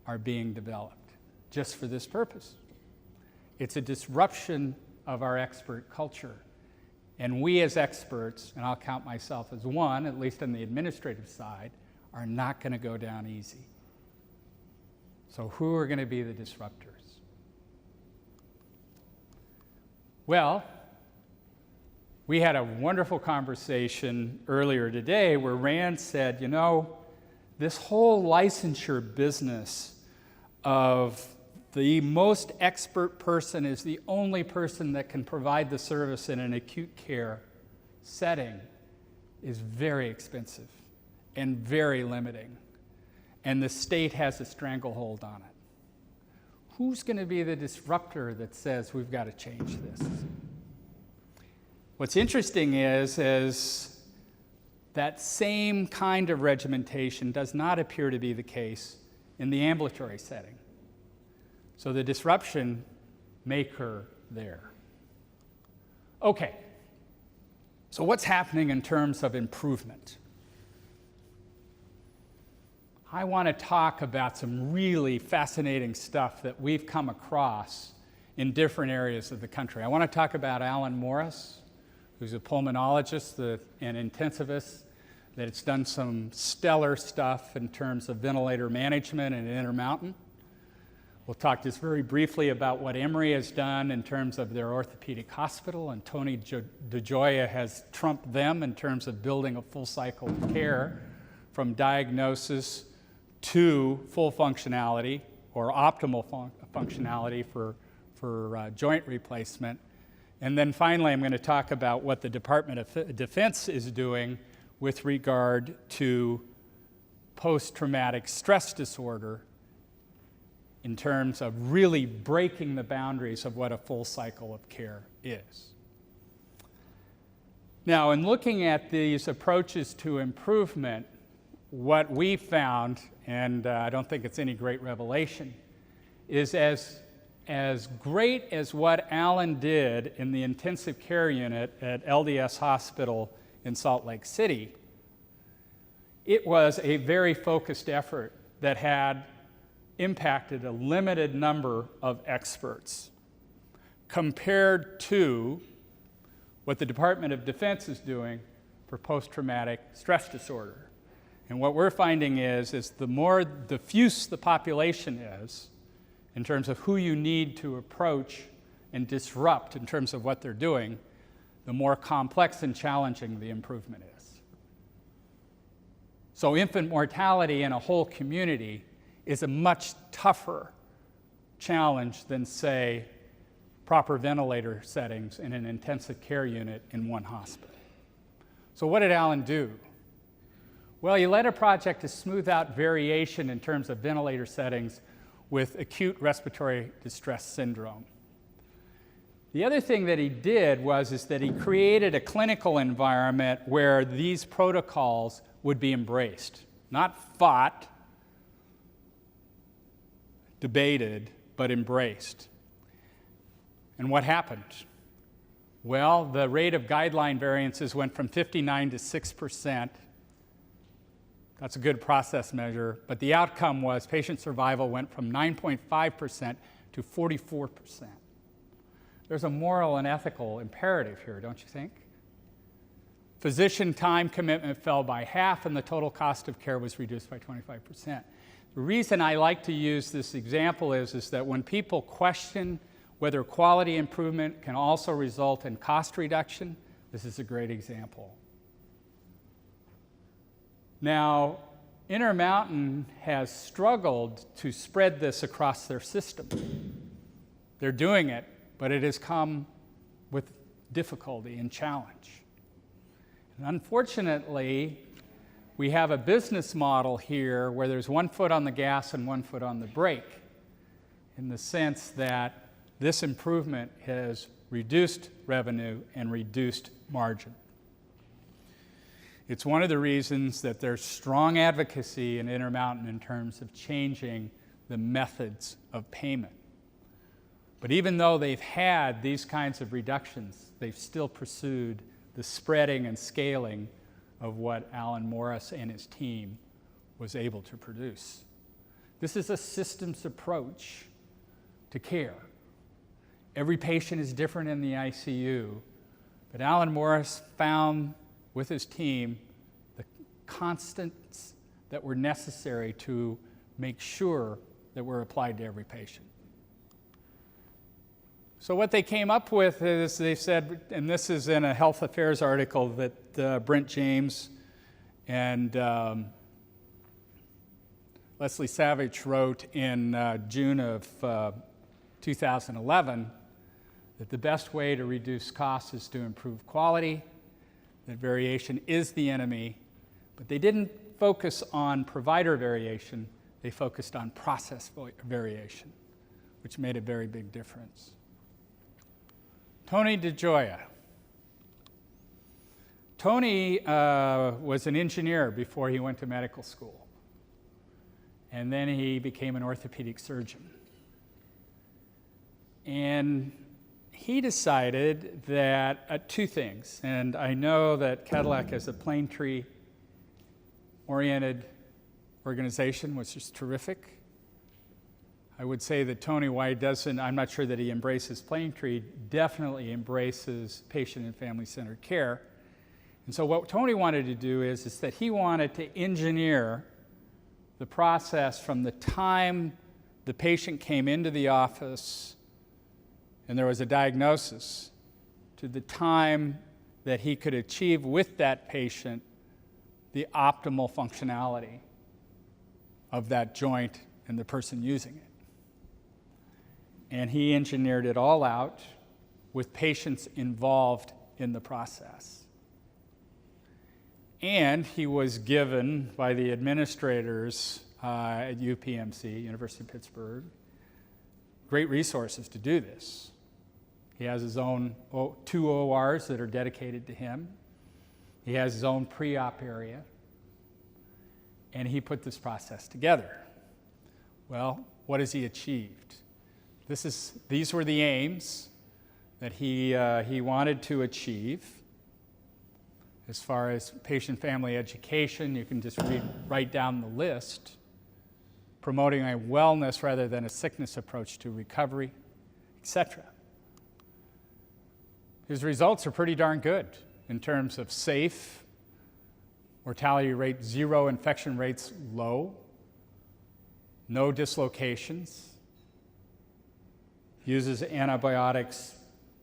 are being developed just for this purpose. It's a disruption of our expert culture. And we as experts, and I'll count myself as one, at least on the administrative side, are not going to go down easy. So who are going to be the disruptors? Well, we had a wonderful conversation earlier today where Rand said, you know, this whole licensure business of the most expert person is the only person that can provide the service in an acute care setting is very expensive and very limiting. And the state has a stranglehold on it. Who's going to be the disruptor that says we've got to change this? What's interesting is that same kind of regimentation does not appear to be the case in the ambulatory setting. So the disruption may occur there. Okay, so what's happening in terms of improvement? I want to talk about some really fascinating stuff that we've come across in different areas of the country. I want to talk about Alan Morris, who's a pulmonologist and intensivist that's done some stellar stuff in terms of ventilator management in Intermountain. We'll talk just very briefly about what Emory has done in terms of their orthopedic hospital, and Tony DeGioia has trumped them in terms of building a full cycle of care from diagnosis to full functionality or optimal functionality for joint replacement. And then finally, I'm going to talk about what the Department of Defense is doing with regard to post-traumatic stress disorder in terms of really breaking the boundaries of what a full cycle of care is. Now, in looking at these approaches to improvement, what we found, and I don't think it's any great revelation, is as great as what Alan did in the intensive care unit at LDS Hospital in Salt Lake City, it was a very focused effort that had impacted a limited number of experts compared to what the Department of Defense is doing for post-traumatic stress disorder. And what we're finding is the more diffuse the population is in terms of who you need to approach and disrupt in terms of what they're doing, the more complex and challenging the improvement is. So infant mortality in a whole community is a much tougher challenge than, say, proper ventilator settings in an intensive care unit in one hospital. So what did Alan do? Well, he led a project to smooth out variation in terms of ventilator settings with acute respiratory distress syndrome. The other thing that he did is that he created a clinical environment where these protocols would be embraced, not fought, debated, but embraced. And what happened? Well, the rate of guideline variances went from 59 to 6%. That's a good process measure, but the outcome was patient survival went from 9.5% to 44%. There's a moral and ethical imperative here, don't you think? Physician time commitment fell by half, and the total cost of care was reduced by 25%. The reason I like to use this example is that when people question whether quality improvement can also result in cost reduction, this is a great example. Now, Intermountain has struggled to spread this across their system. They're doing it, but it has come with difficulty and challenge. And unfortunately, we have a business model here where there's one foot on the gas and one foot on the brake, in the sense that this improvement has reduced revenue and reduced margin. It's one of the reasons that there's strong advocacy in Intermountain in terms of changing the methods of payment. But even though they've had these kinds of reductions, they've still pursued the spreading and scaling of what Alan Morris and his team was able to produce. This is a systems approach to care. Every patient is different in the ICU, but Alan Morris found with his team the constants that were necessary to make sure that were applied to every patient. So what they came up with is, they said, and this is in a Health Affairs article that Brent James and Leslie Savage wrote in June of 2011, that the best way to reduce costs is to improve quality, that variation is the enemy, but they didn't focus on provider variation, they focused on process variation, which made a very big difference. Tony DeGioia. Tony was an engineer before he went to medical school, and then he became an orthopedic surgeon. And he decided that two things, and I know that Kadlec is a Plaintree-oriented organization, which is terrific. I would say that Tony, why doesn't, I'm not sure that he embraces Plaintree, definitely embraces patient and family-centered care. And so what Tony wanted to do is that he wanted to engineer the process from the time the patient came into the office and there was a diagnosis to the time that he could achieve with that patient the optimal functionality of that joint and the person using it. And he engineered it all out with patients involved in the process. And he was given by the administrators at UPMC, University of Pittsburgh, great resources to do this. He has his own 2 ORs that are dedicated to him. He has his own pre-op area. And he put this process together. Well, what has he achieved? These were the aims that he wanted to achieve. As far as patient-family education, you can just write down the list. Promoting a wellness rather than a sickness approach to recovery, etc. His results are pretty darn good in terms of safe, mortality rate 0, infection rates low, no dislocations, uses antibiotics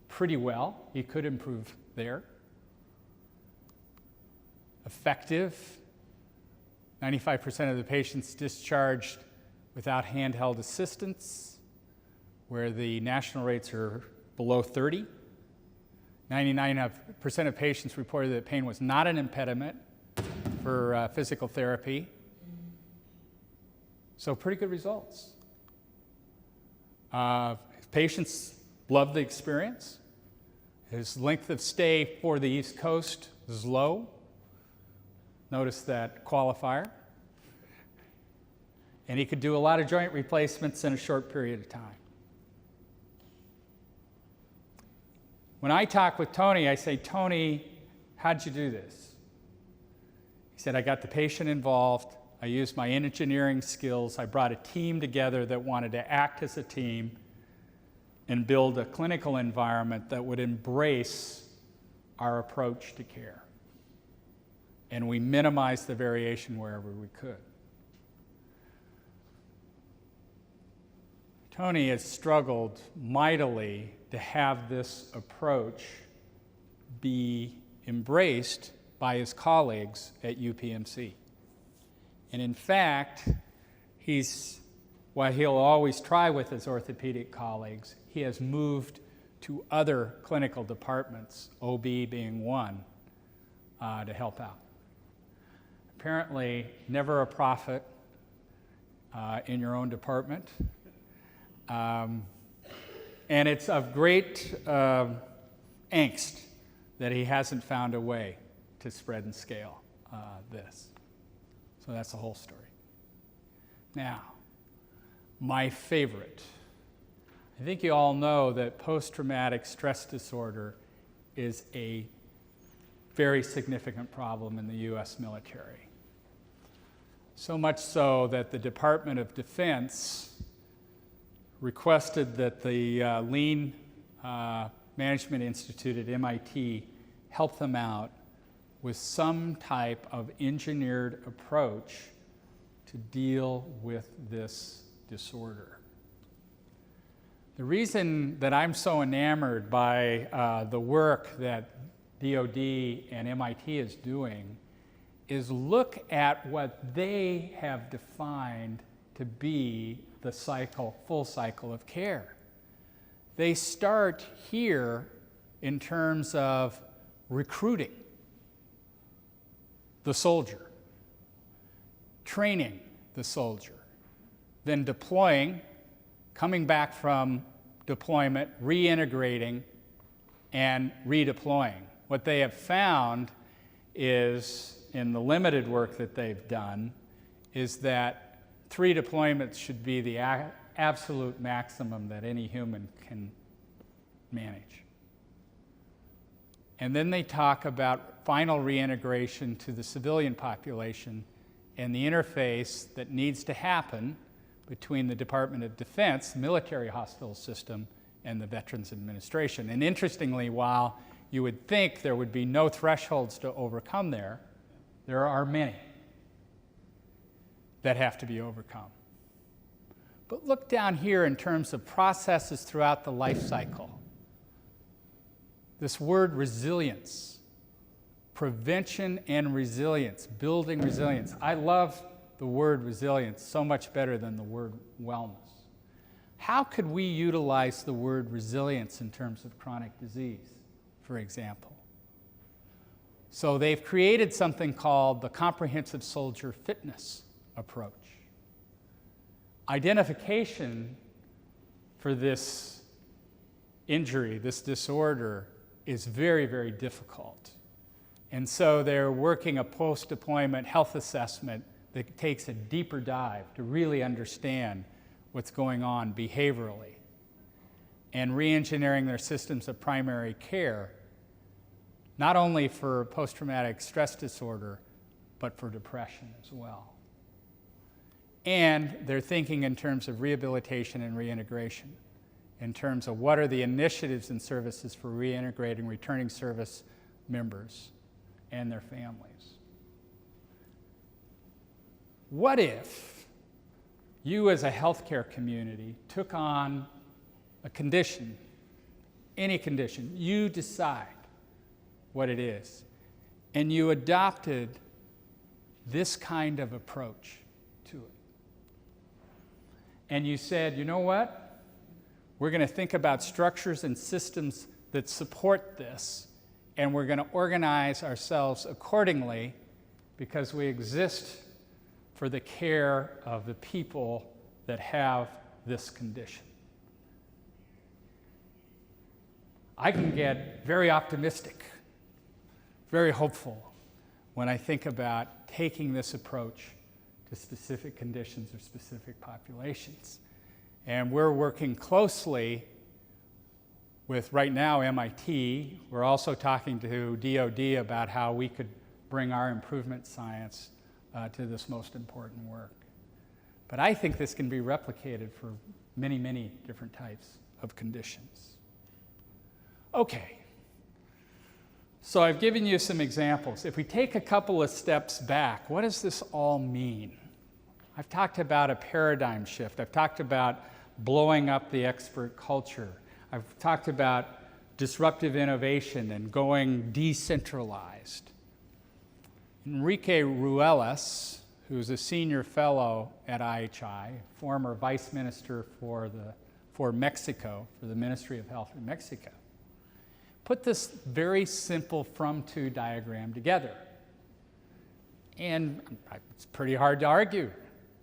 pretty well. He could improve there. Effective. 95% of the patients discharged without handheld assistance, where the national rates are below 30. 99% of patients reported that pain was not an impediment for physical therapy. So pretty good results. Patients loved the experience. His length of stay for the East Coast was low. Notice that qualifier. And he could do a lot of joint replacements in a short period of time. When I talk with Tony, I say, Tony, how'd you do this? He said, I got the patient involved. I used my engineering skills. I brought a team together that wanted to act as a team and build a clinical environment that would embrace our approach to care. And we minimized the variation wherever we could. Tony has struggled mightily to have this approach be embraced by his colleagues at UPMC. And in fact, while he'll always try with his orthopedic colleagues, he has moved to other clinical departments, OB being one, to help out. apparently never a prophet in your own department. And it's of great angst that he hasn't found a way to spread and scale this. So that's the whole story. Now, my favorite. I think you all know that post-traumatic stress disorder is a very significant problem in the U.S. military. So much so that the Department of Defense requested that the Lean Management Institute at MIT help them out with some type of engineered approach to deal with this disorder. The reason that I'm so enamored by the work that DoD and MIT is doing is look at what they have defined to be the full cycle of care. They start here in terms of recruiting the soldier, training the soldier, then deploying, coming back from deployment, reintegrating, and redeploying. What they have found is, in the limited work that they've done, is that 3 deployments should be the absolute maximum that any human can manage. And then they talk about final reintegration to the civilian population and the interface that needs to happen between the Department of Defense, the military hospital system, and the Veterans Administration. And interestingly, while you would think there would be no thresholds to overcome there are many that have to be overcome. But look down here in terms of processes throughout the life cycle. This word resilience, prevention and resilience, building resilience. I love the word resilience so much better than the word wellness. How could we utilize the word resilience in terms of chronic disease, for example? So they've created something called the Comprehensive Soldier Fitness Approach. Identification for this injury, this disorder, is very, very difficult. And so they're working a post-deployment health assessment that takes a deeper dive to really understand what's going on behaviorally, and re-engineering their systems of primary care, not only for post-traumatic stress disorder, but for depression as well. And they're thinking in terms of rehabilitation and reintegration, in terms of what are the initiatives and services for reintegrating returning service members and their families. What if you as a healthcare community took on a condition, any condition, you decide what it is, and you adopted this kind of approach to it? And you said, you know what? We're going to think about structures and systems that support this, and we're going to organize ourselves accordingly because we exist for the care of the people that have this condition. I can get very optimistic, very hopeful when I think about taking this approach to specific conditions or specific populations. And we're working closely with, right now, MIT. We're also talking to DoD about how we could bring our improvement science to this most important work. But I think this can be replicated for many, many different types of conditions. Okay, so I've given you some examples. If we take a couple of steps back, what does this all mean? I've talked about a paradigm shift. I've talked about blowing up the expert culture. I've talked about disruptive innovation and going decentralized. Enrique Ruelas, who's a senior fellow at IHI, former vice minister for Mexico, for the Ministry of Health in Mexico, put this very simple from-to diagram together. And it's pretty hard to argue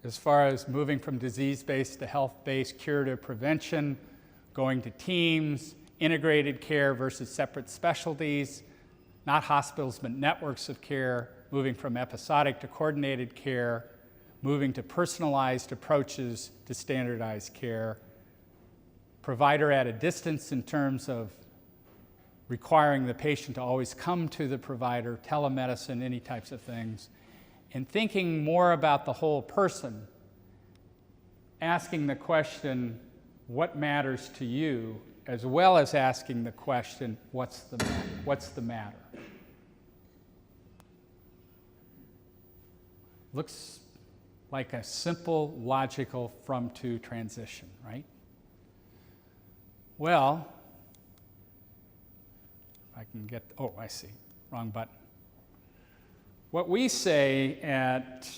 as far as moving from disease-based to health-based curative prevention, going to teams, integrated care versus separate specialties, not hospitals but networks of care, moving from episodic to coordinated care, moving to personalized approaches to standardized care, provider at a distance in terms of requiring the patient to always come to the provider, telemedicine, any types of things, and thinking more about the whole person, asking the question, what matters to you, as well as asking the question, what's the matter? Looks like a simple, logical from-to transition, right? Well, if I can get, oh, I see, wrong button. What we say at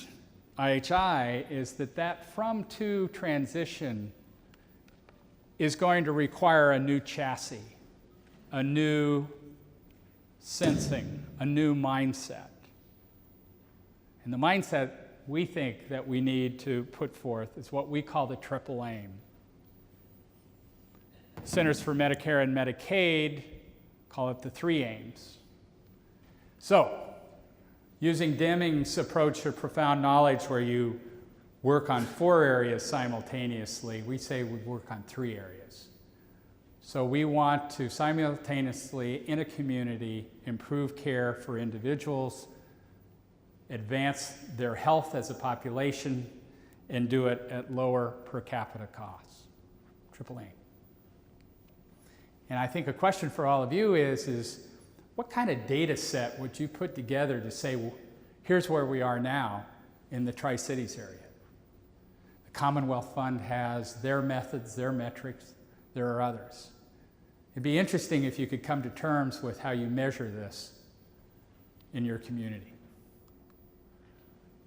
IHI is that from-to transition is going to require a new chassis, a new sensing, a new mindset. And the mindset we think that we need to put forth is what we call the triple aim. Centers for Medicare and Medicaid call it the three aims. So, using Deming's approach to profound knowledge where you work on 4 areas simultaneously, we say we work on 3 areas. So we want to simultaneously, in a community, improve care for individuals, advance their health as a population, and do it at lower per capita costs. Triple aim. And I think a question for all of you is what kind of data set would you put together to say, well, here's where we are now in the Tri-Cities area? The Commonwealth Fund has their methods, their metrics, there are others. It'd be interesting if you could come to terms with how you measure this in your community.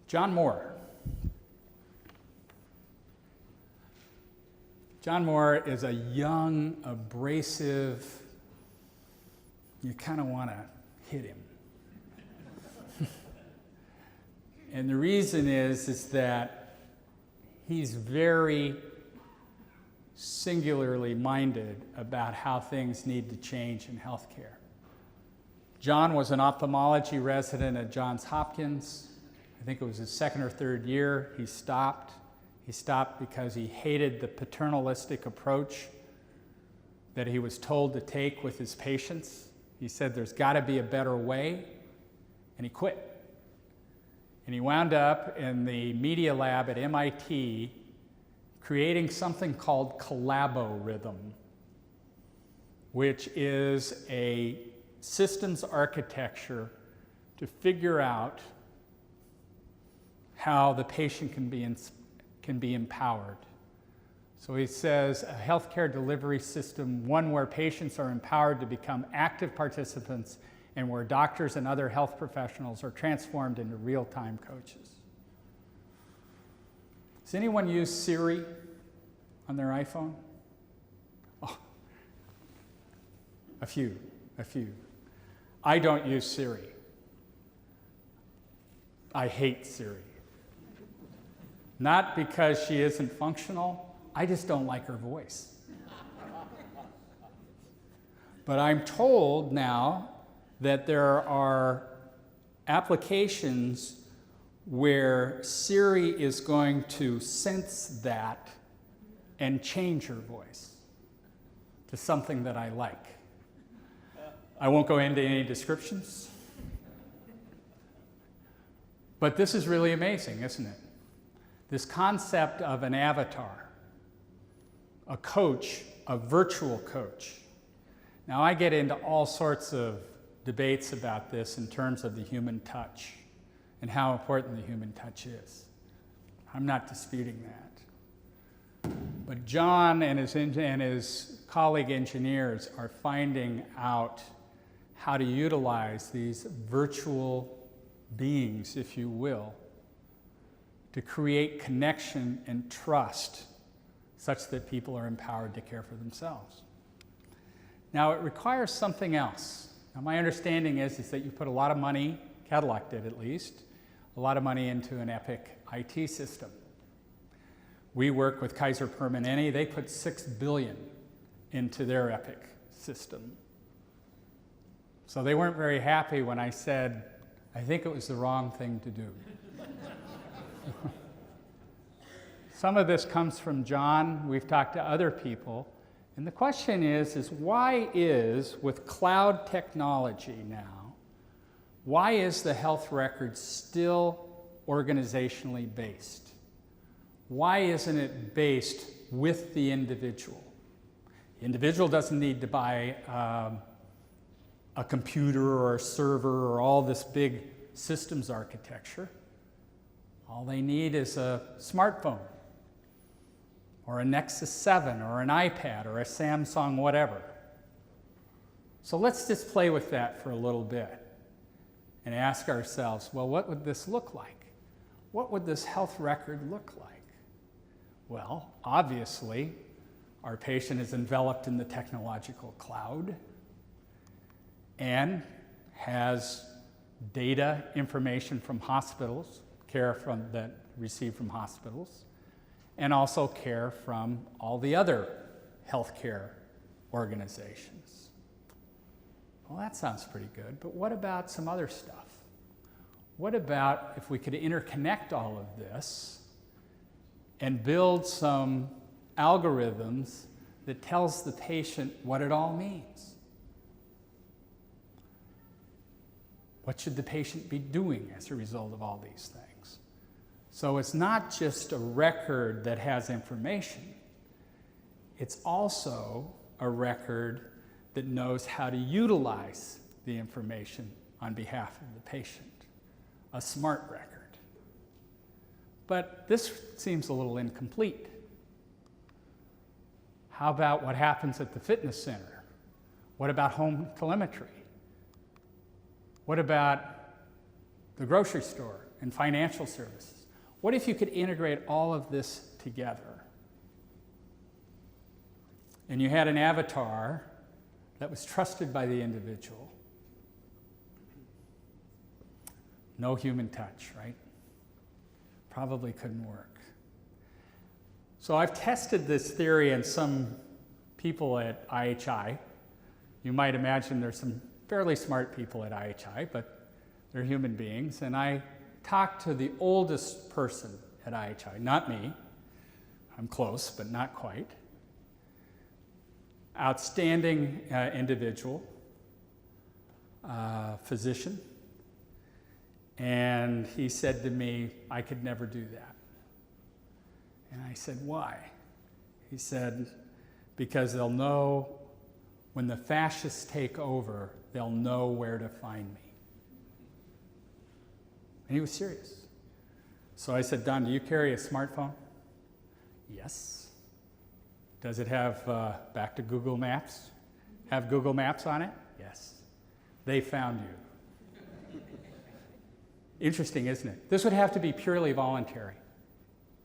John Moore. John Moore is a young, abrasive, you kind of want to hit him. And the reason is that he's very singularly minded about how things need to change in healthcare. John was an ophthalmology resident at Johns Hopkins. I think it was his 2nd or 3rd year. He stopped. He stopped because he hated the paternalistic approach that he was told to take with his patients. He said, there's got to be a better way, and he quit. And he wound up in the media lab at MIT creating something called collaborhythm, which is a systems architecture to figure out how the patient can be empowered. So he says a healthcare delivery system, one where patients are empowered to become active participants and where doctors and other health professionals are transformed into real-time coaches. Does anyone use Siri on their iPhone? Oh, a few. I don't use Siri. I hate Siri. Not because she isn't functional, I just don't like her voice. But I'm told now that there are applications where Siri is going to sense that and change her voice to something that I like. I won't go into any descriptions, but this is really amazing, isn't it? This concept of an avatar, a coach, a virtual coach. Now, I get into all sorts of debates about this in terms of the human touch and how important the human touch is. I'm not disputing that. But John and his colleague engineers are finding out how to utilize these virtual beings, if you will, to create connection and trust such that people are empowered to care for themselves. Now, it requires something else. Now, my understanding is that you put a lot of money, Kadlec did at least, a lot of money into an Epic IT system. We work with Kaiser Permanente. They put $6 billion into their Epic system. So they weren't very happy when I said, I think it was the wrong thing to do. Some of this comes from John. We've talked to other people. And the question is why is, with cloud technology now, why is the health record still organizationally based? Why isn't it based with the individual? The individual doesn't need to buy a computer or a server or all this big systems architecture. All they need is a smartphone or a Nexus 7 or an iPad or a Samsung whatever. So let's just play with that for a little bit and ask ourselves, well, what would this look like? What would this health record look like? Well, obviously, our patient is enveloped in the technological cloud and has data, information from hospitals, care that received from hospitals, and also care from all the other healthcare organizations. Well, that sounds pretty good, but what about some other stuff? What about if we could interconnect all of this and build some algorithms that tells the patient what it all means? What should the patient be doing as a result of all these things? So it's not just a record that has information. It's also a record that knows how to utilize the information on behalf of the patient. A smart record. But this seems a little incomplete. How about what happens at the fitness center? What about home telemetry? What about the grocery store and financial services? What if you could integrate all of this together? And you had an avatar that was trusted by the individual. No human touch, right? Probably couldn't work. So I've tested this theory on some people at IHI. You might imagine there's some fairly smart people at IHI, but they're human beings. And I talked to the oldest person at IHI, not me. I'm close, but not quite. Outstanding individual, physician. And he said to me, I could never do that. And I said, why? He said, because they'll know when the fascists take over, they'll know where to find me. And he was serious. So I said, Don, do you carry a smartphone? Yes. Does it have, back to Google Maps, have Google Maps on it? Yes. They found you. Interesting, isn't it? This would have to be purely voluntary.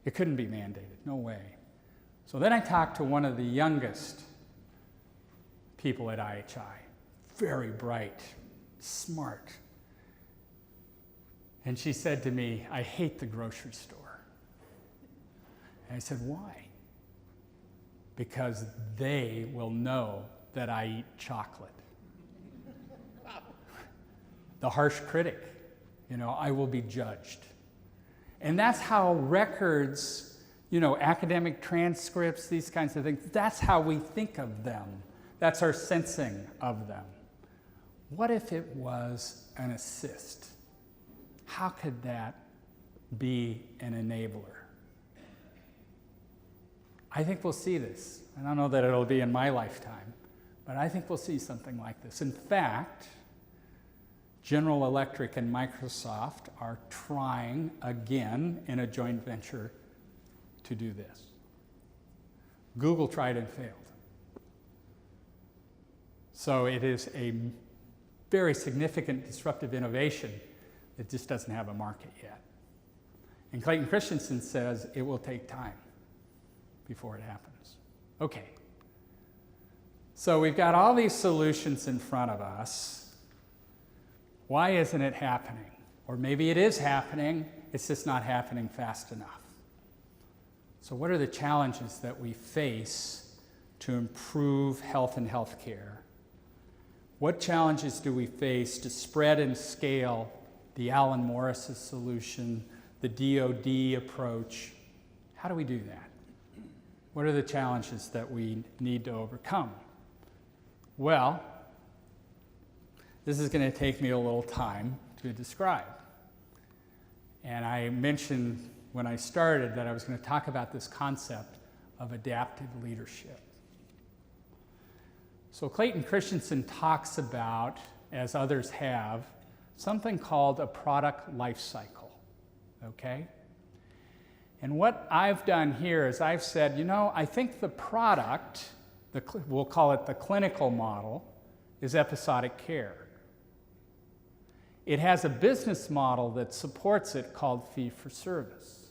It couldn't be mandated, no way. So then I talked to one of the youngest people at IHI, very bright, smart. And she said to me, I hate the grocery store. And I said, why? Because they will know that I eat chocolate. The harsh critic, I will be judged. And that's how records, academic transcripts, these kinds of things, that's how we think of them. That's our sensing of them. What if it was an assist? How could that be an enabler? I think we'll see this. I don't know that it'll be in my lifetime, but I think we'll see something like this. In fact, General Electric and Microsoft are trying again in a joint venture to do this. Google tried and failed. So it is a very significant disruptive innovation that just doesn't have a market yet. And Clayton Christensen says it will take time before it happens. Okay. So we've got all these solutions in front of us. Why isn't it happening? Or maybe it is happening, it's just not happening fast enough. So what are the challenges that we face to improve health and healthcare? What challenges do we face to spread and scale the Alan Morris's solution, the DoD approach? How do we do that? What are the challenges that we need to overcome? Well, this is going to take me a little time to describe. And I mentioned when I started that I was going to talk about this concept of adaptive leadership. So Clayton Christensen talks about, as others have, something called a product life cycle, okay? And what I've done here is I've said, you know, I think the product, we'll call it the clinical model, is episodic care. It has a business model that supports it called fee-for-service.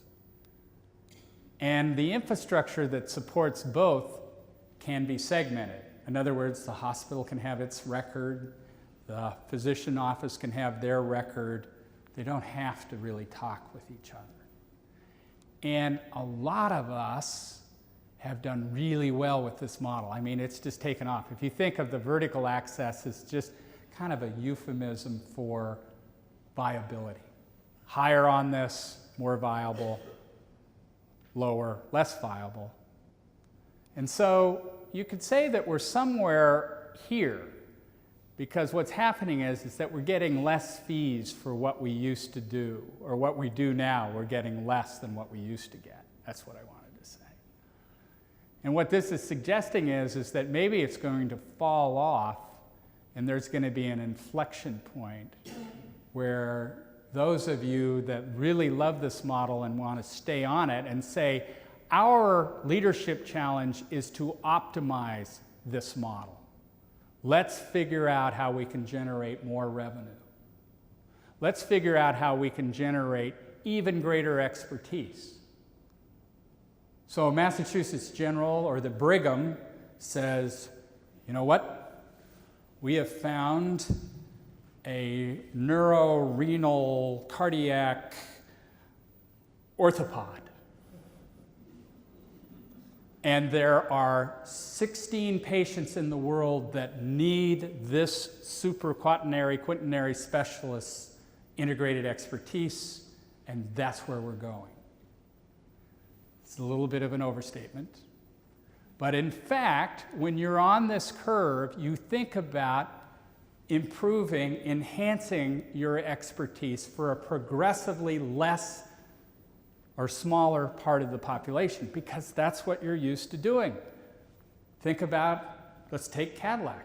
And the infrastructure that supports both can be segmented. In other words, the hospital can have its record, the physician office can have their record. They don't have to really talk with each other. And a lot of us have done really well with this model. I mean, it's just taken off. If you think of the vertical axis as just kind of a euphemism for viability. Higher on this, more viable. Lower, less viable. And so you could say that we're somewhere here, because what's happening is that we're getting less fees for what we used to do, or what we do now, we're getting less than what we used to get. That's what I wanted to say. And what this is suggesting is that maybe it's going to fall off, and there's going to be an inflection point where those of you that really love this model and want to stay on it and say, our leadership challenge is to optimize this model. Let's figure out how we can generate more revenue. Let's figure out how we can generate even greater expertise. So Massachusetts General, or the Brigham, says, you know what? We have found a neurorenal cardiac orthopod. And there are 16 patients in the world that need this quaternary specialist integrated expertise, and that's where we're going. It's a little bit of an overstatement. But in fact, when you're on this curve, you think about improving, enhancing your expertise for a progressively less or smaller part of the population, because that's what you're used to doing. Think about, let's take Kadlec.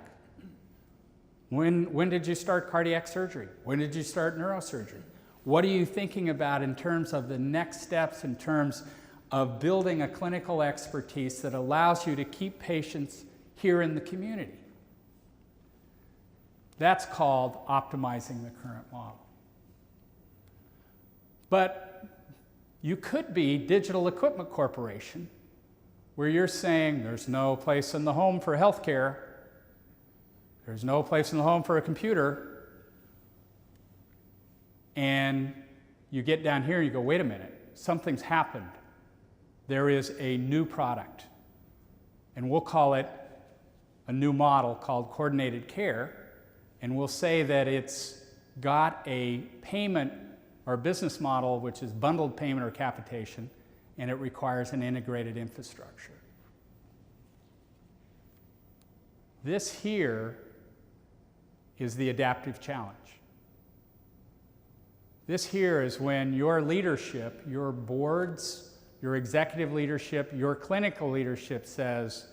When did you start cardiac surgery? When did you start neurosurgery? What are you thinking about in terms of the next steps, in terms of building a clinical expertise that allows you to keep patients here in the community? That's called optimizing the current model. But you could be Digital Equipment Corporation, where you're saying there's no place in the home for healthcare, there's no place in the home for a computer, and you get down here and you go, wait a minute, something's happened. There is a new product, and we'll call it a new model called coordinated care, and we'll say that it's got a payment or business model which is bundled payment or capitation, and it requires an integrated infrastructure. This here is the adaptive challenge. This here is when your leadership, your boards, your executive leadership, your clinical leadership says,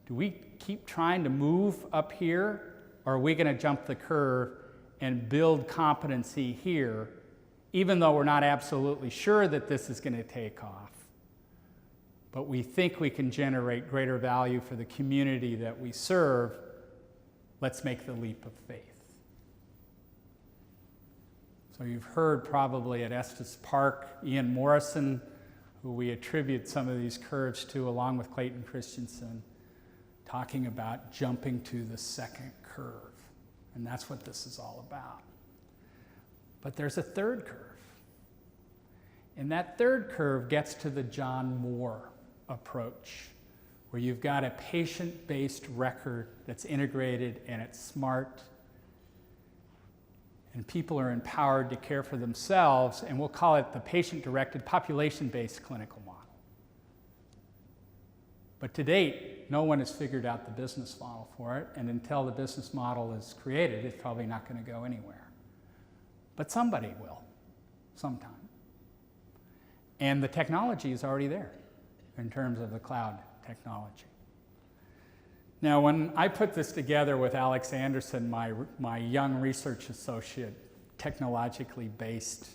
do we keep trying to move up here, or are we going to jump the curve and build competency here, even though we're not absolutely sure that this is going to take off? But we think we can generate greater value for the community that we serve. Let's make the leap of faith. So you've heard probably at Estes Park, Ian Morrison, who we attribute some of these curves to, along with Clayton Christensen, talking about jumping to the second curve. And that's what this is all about. But there's a third curve. And that third curve gets to the John Moore approach, where you've got a patient-based record that's integrated and it's smart, and people are empowered to care for themselves, and we'll call it the patient-directed, population-based clinical model. But to date, no one has figured out the business model for it, and until the business model is created, it's probably not going to go anywhere. But somebody will, sometime. And the technology is already there in terms of the cloud technology. Now, when I put this together with Alex Anderson, my young research associate, technologically based,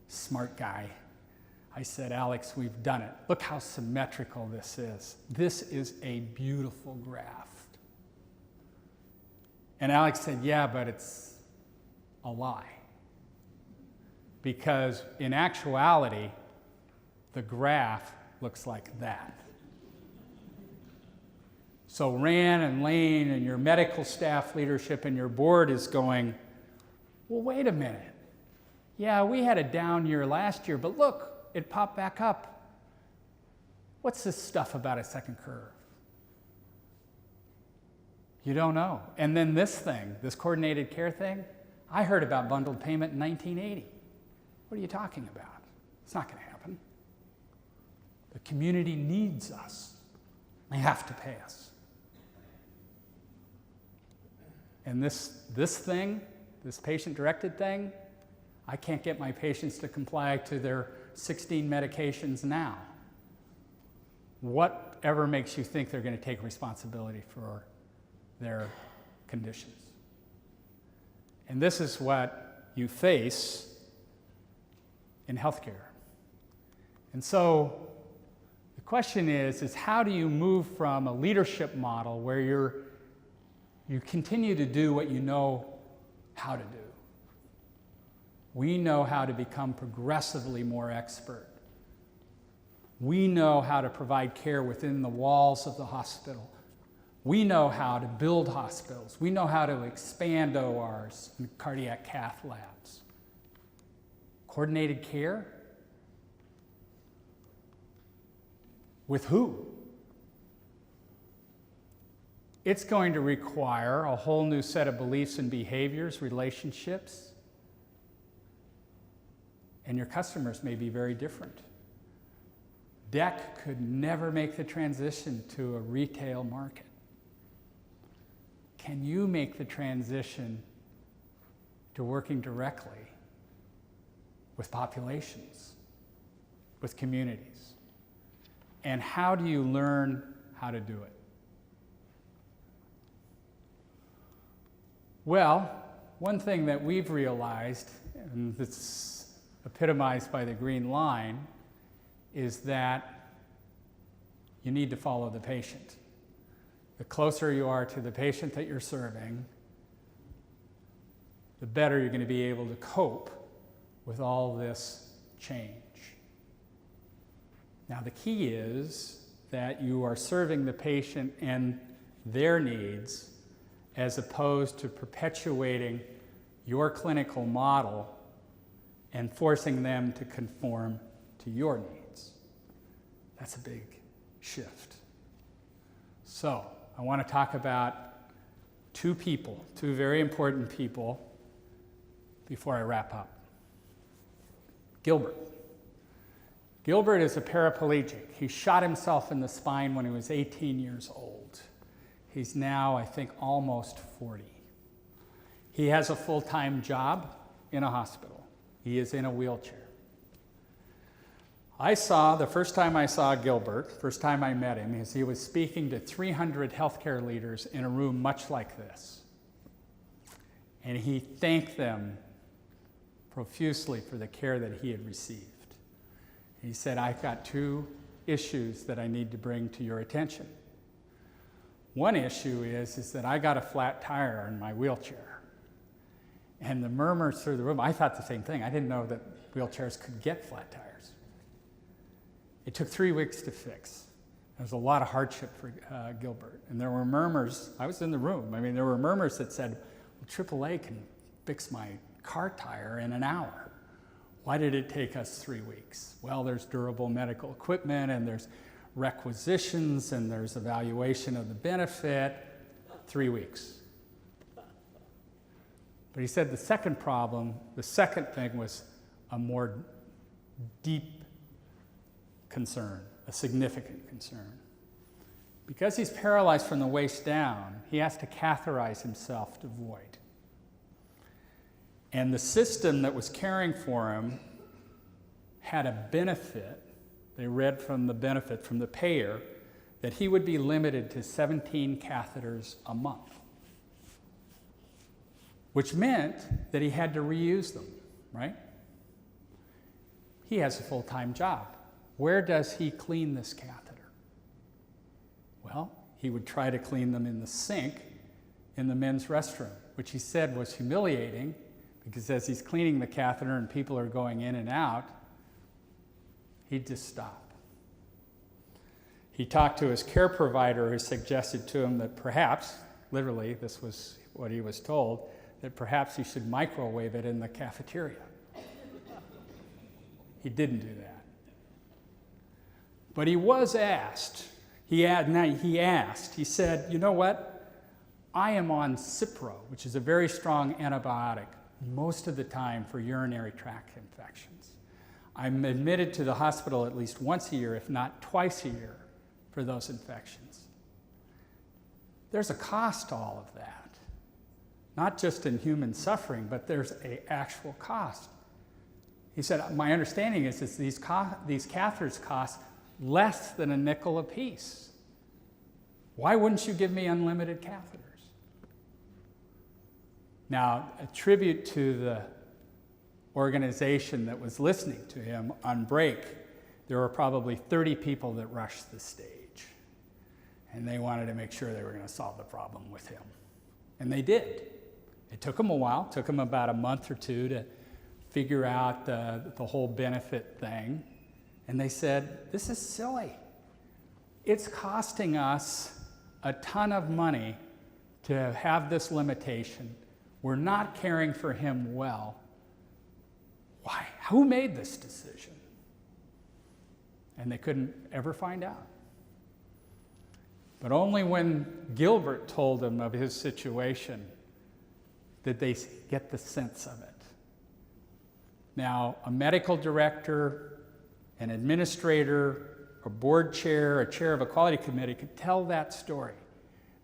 smart guy, I said, Alex, we've done it. Look how symmetrical this is. This is a beautiful graph. And Alex said, yeah, but it's a lie. Because in actuality, the graph looks like that. So Rand and Lane and your medical staff leadership and your board is going, well, wait a minute. Yeah, we had a down year last year, but look, it popped back up. What's this stuff about a second curve? You don't know. And then this thing, this coordinated care thing, I heard about bundled payment in 1980. What are you talking about? It's not going to happen. The community needs us. They have to pay us. And this thing, this patient-directed thing, I can't get my patients to comply to their 16 medications now. Whatever makes you think they're going to take responsibility for their conditions? And this is what you face in healthcare. And so the question is how do you move from a leadership model where you continue to do what you know how to do? We know how to become progressively more expert. We know how to provide care within the walls of the hospital. We know how to build hospitals. We know how to expand ORs and cardiac cath labs. Coordinated care? With who? It's going to require a whole new set of beliefs and behaviors, relationships, and your customers may be very different. DEC could never make the transition to a retail market. Can you make the transition to working directly with populations, with communities? And how do you learn how to do it? Well, one thing that we've realized, and it's epitomized by the green line, is that you need to follow the patient. The closer you are to the patient that you're serving, the better you're going to be able to cope with all this change. Now, the key is that you are serving the patient and their needs as opposed to perpetuating your clinical model and forcing them to conform to your needs. That's a big shift. So, I want to talk about two very important people, before I wrap up. Gilbert. Gilbert is a paraplegic. He shot himself in the spine when he was 18 years old. He's now, I think, almost 40. He has a full-time job in a hospital. He is in a wheelchair. The first time I saw Gilbert, first time I met him, is he was speaking to 300 healthcare leaders in a room much like this. And he thanked them profusely for the care that he had received. He said, I've got two issues that I need to bring to your attention. One issue is that I got a flat tire in my wheelchair. And the murmurs through the room, I thought the same thing. I didn't know that wheelchairs could get flat tires. It took 3 weeks to fix. There was a lot of hardship for Gilbert. And there were murmurs, I was in the room, there were murmurs that said, well, AAA can fix my car tire in an hour. Why did it take us 3 weeks? Well, there's durable medical equipment, and there's requisitions, and there's evaluation of the benefit. 3 weeks. But he said the second problem, the second thing was a more deep concern, a significant concern. Because he's paralyzed from the waist down, he has to catheterize himself to void. And the system that was caring for him had a benefit. They read from the benefit from the payer that he would be limited to 17 catheters a month, which meant that he had to reuse them, right? He has a full-time job. Where does he clean this catheter? Well, he would try to clean them in the sink in the men's restroom, which he said was humiliating because as he's cleaning the catheter and people are going in and out, he'd just stop. He talked to his care provider who suggested to him that perhaps, literally, this was what he was told, that perhaps he should microwave it in the cafeteria. He didn't do that. But he was asked, he said, you know what? I am on Cipro, which is a very strong antibiotic, most of the time for urinary tract infections. I'm admitted to the hospital at least once a year, if not twice a year, for those infections. There's a cost to all of that. Not just in human suffering, but there's an actual cost. He said, my understanding is that these catheters cost less than a nickel apiece. Why wouldn't you give me unlimited catheters? Now, a tribute to the organization that was listening to him on break, there were probably 30 people that rushed the stage. And they wanted to make sure they were going to solve the problem with him. And they did. It took them a while. It took them about a month or two to figure out the whole benefit thing. And they said, this is silly. It's costing us a ton of money to have this limitation. We're not caring for him well. Why? Who made this decision? And they couldn't ever find out. But only when Gilbert told them of his situation did they get the sense of it. Now, a medical director, an administrator, a board chair, a chair of a quality committee could tell that story,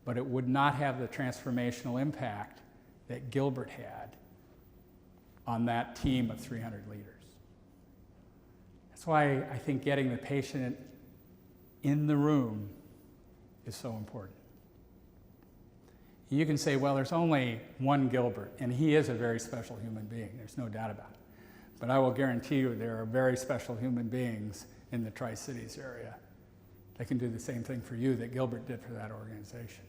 but it would not have the transformational impact that Gilbert had on that team of 300 leaders. That's why I think getting the patient in the room is so important. You can say, well, there's only one Gilbert, and he is a very special human being. There's no doubt about it. But I will guarantee you there are very special human beings in the Tri-Cities area that can do the same thing for you that Gilbert did for that organization.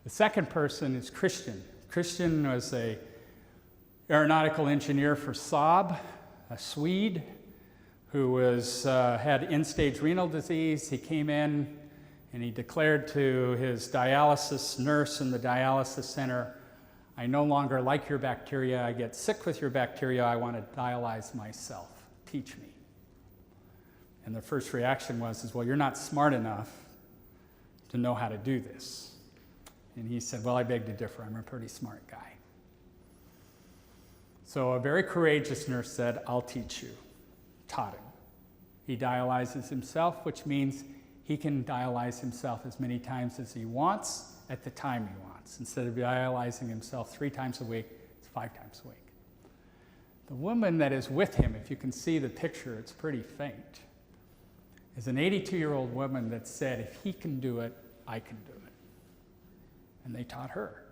The second person is Christian. Christian was an aeronautical engineer for Saab, a Swede, who had end-stage renal disease. He came in and he declared to his dialysis nurse in the dialysis center, I no longer like your bacteria. I get sick with your bacteria. I want to dialyze myself. Teach me. And the first reaction was, well, you're not smart enough to know how to do this. And he said, well, I beg to differ. I'm a pretty smart guy. So a very courageous nurse said, I'll teach you. Taught him. He dialyzes himself, which means he can dialyze himself as many times as he wants at the time he wants. Instead of dialyzing himself 3 times a week, it's 5 times a week. The woman that is with him, if you can see the picture, it's pretty faint, is an 82-year-old woman that said, if he can do it, I can do it. And they taught her.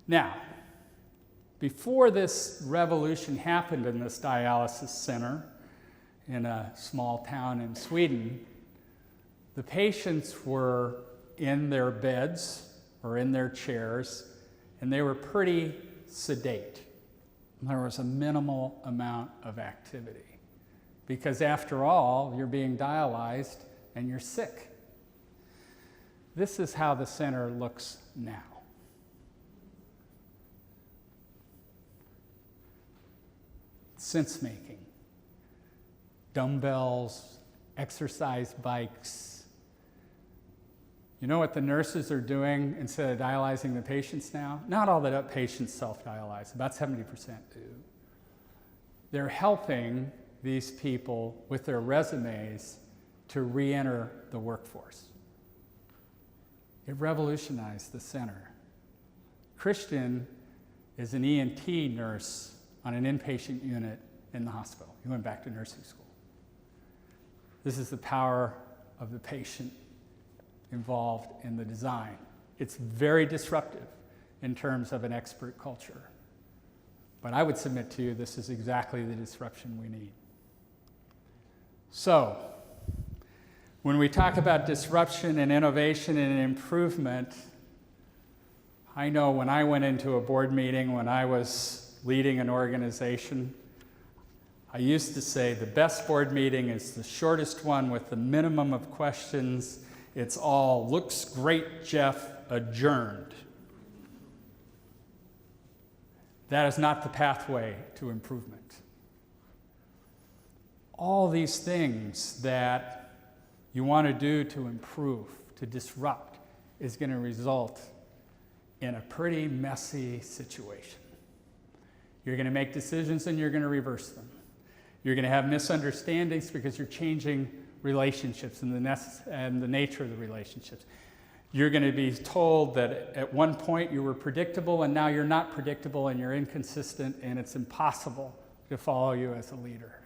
Now, before this revolution happened in this dialysis center in a small town in Sweden, the patients were in their beds or in their chairs, and they were pretty sedate. There was a minimal amount of activity because after all, you're being dialyzed and you're sick. This is how the center looks now. sense making, dumbbells, exercise bikes. You know what the nurses are doing instead of dialyzing the patients now? Not all the patients self-dialyze, about 70% do. They're helping these people with their resumes to re-enter the workforce. It revolutionized the center. Christian is an ENT nurse on an inpatient unit in the hospital. He went back to nursing school. This is the power of the patient involved in the design. It's very disruptive in terms of an expert culture. But I would submit to you this is exactly the disruption we need. So, when we talk about disruption and innovation and improvement, I know when I went into a board meeting, when I was leading an organization, I used to say the best board meeting is the shortest one with the minimum of questions. It's all, looks great, Jeff, adjourned. That is not the pathway to improvement. All these things that you want to do to improve, to disrupt, is going to result in a pretty messy situation. You're going to make decisions and you're going to reverse them. You're going to have misunderstandings because you're changing relationships and the nature of the relationships. You're going to be told that at one point you were predictable and now you're not predictable and you're inconsistent and it's impossible to follow you as a leader.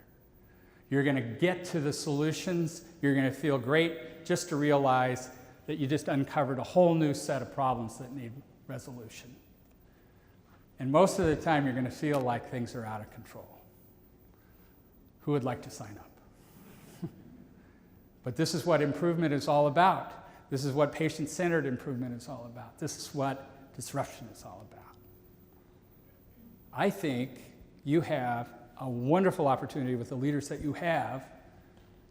You're going to get to the solutions. You're going to feel great just to realize that you just uncovered a whole new set of problems that need resolution. And most of the time you're going to feel like things are out of control. Who would like to sign up? But this is what improvement is all about. This is what patient-centered improvement is all about. This is what disruption is all about. I think you have a wonderful opportunity with the leaders that you have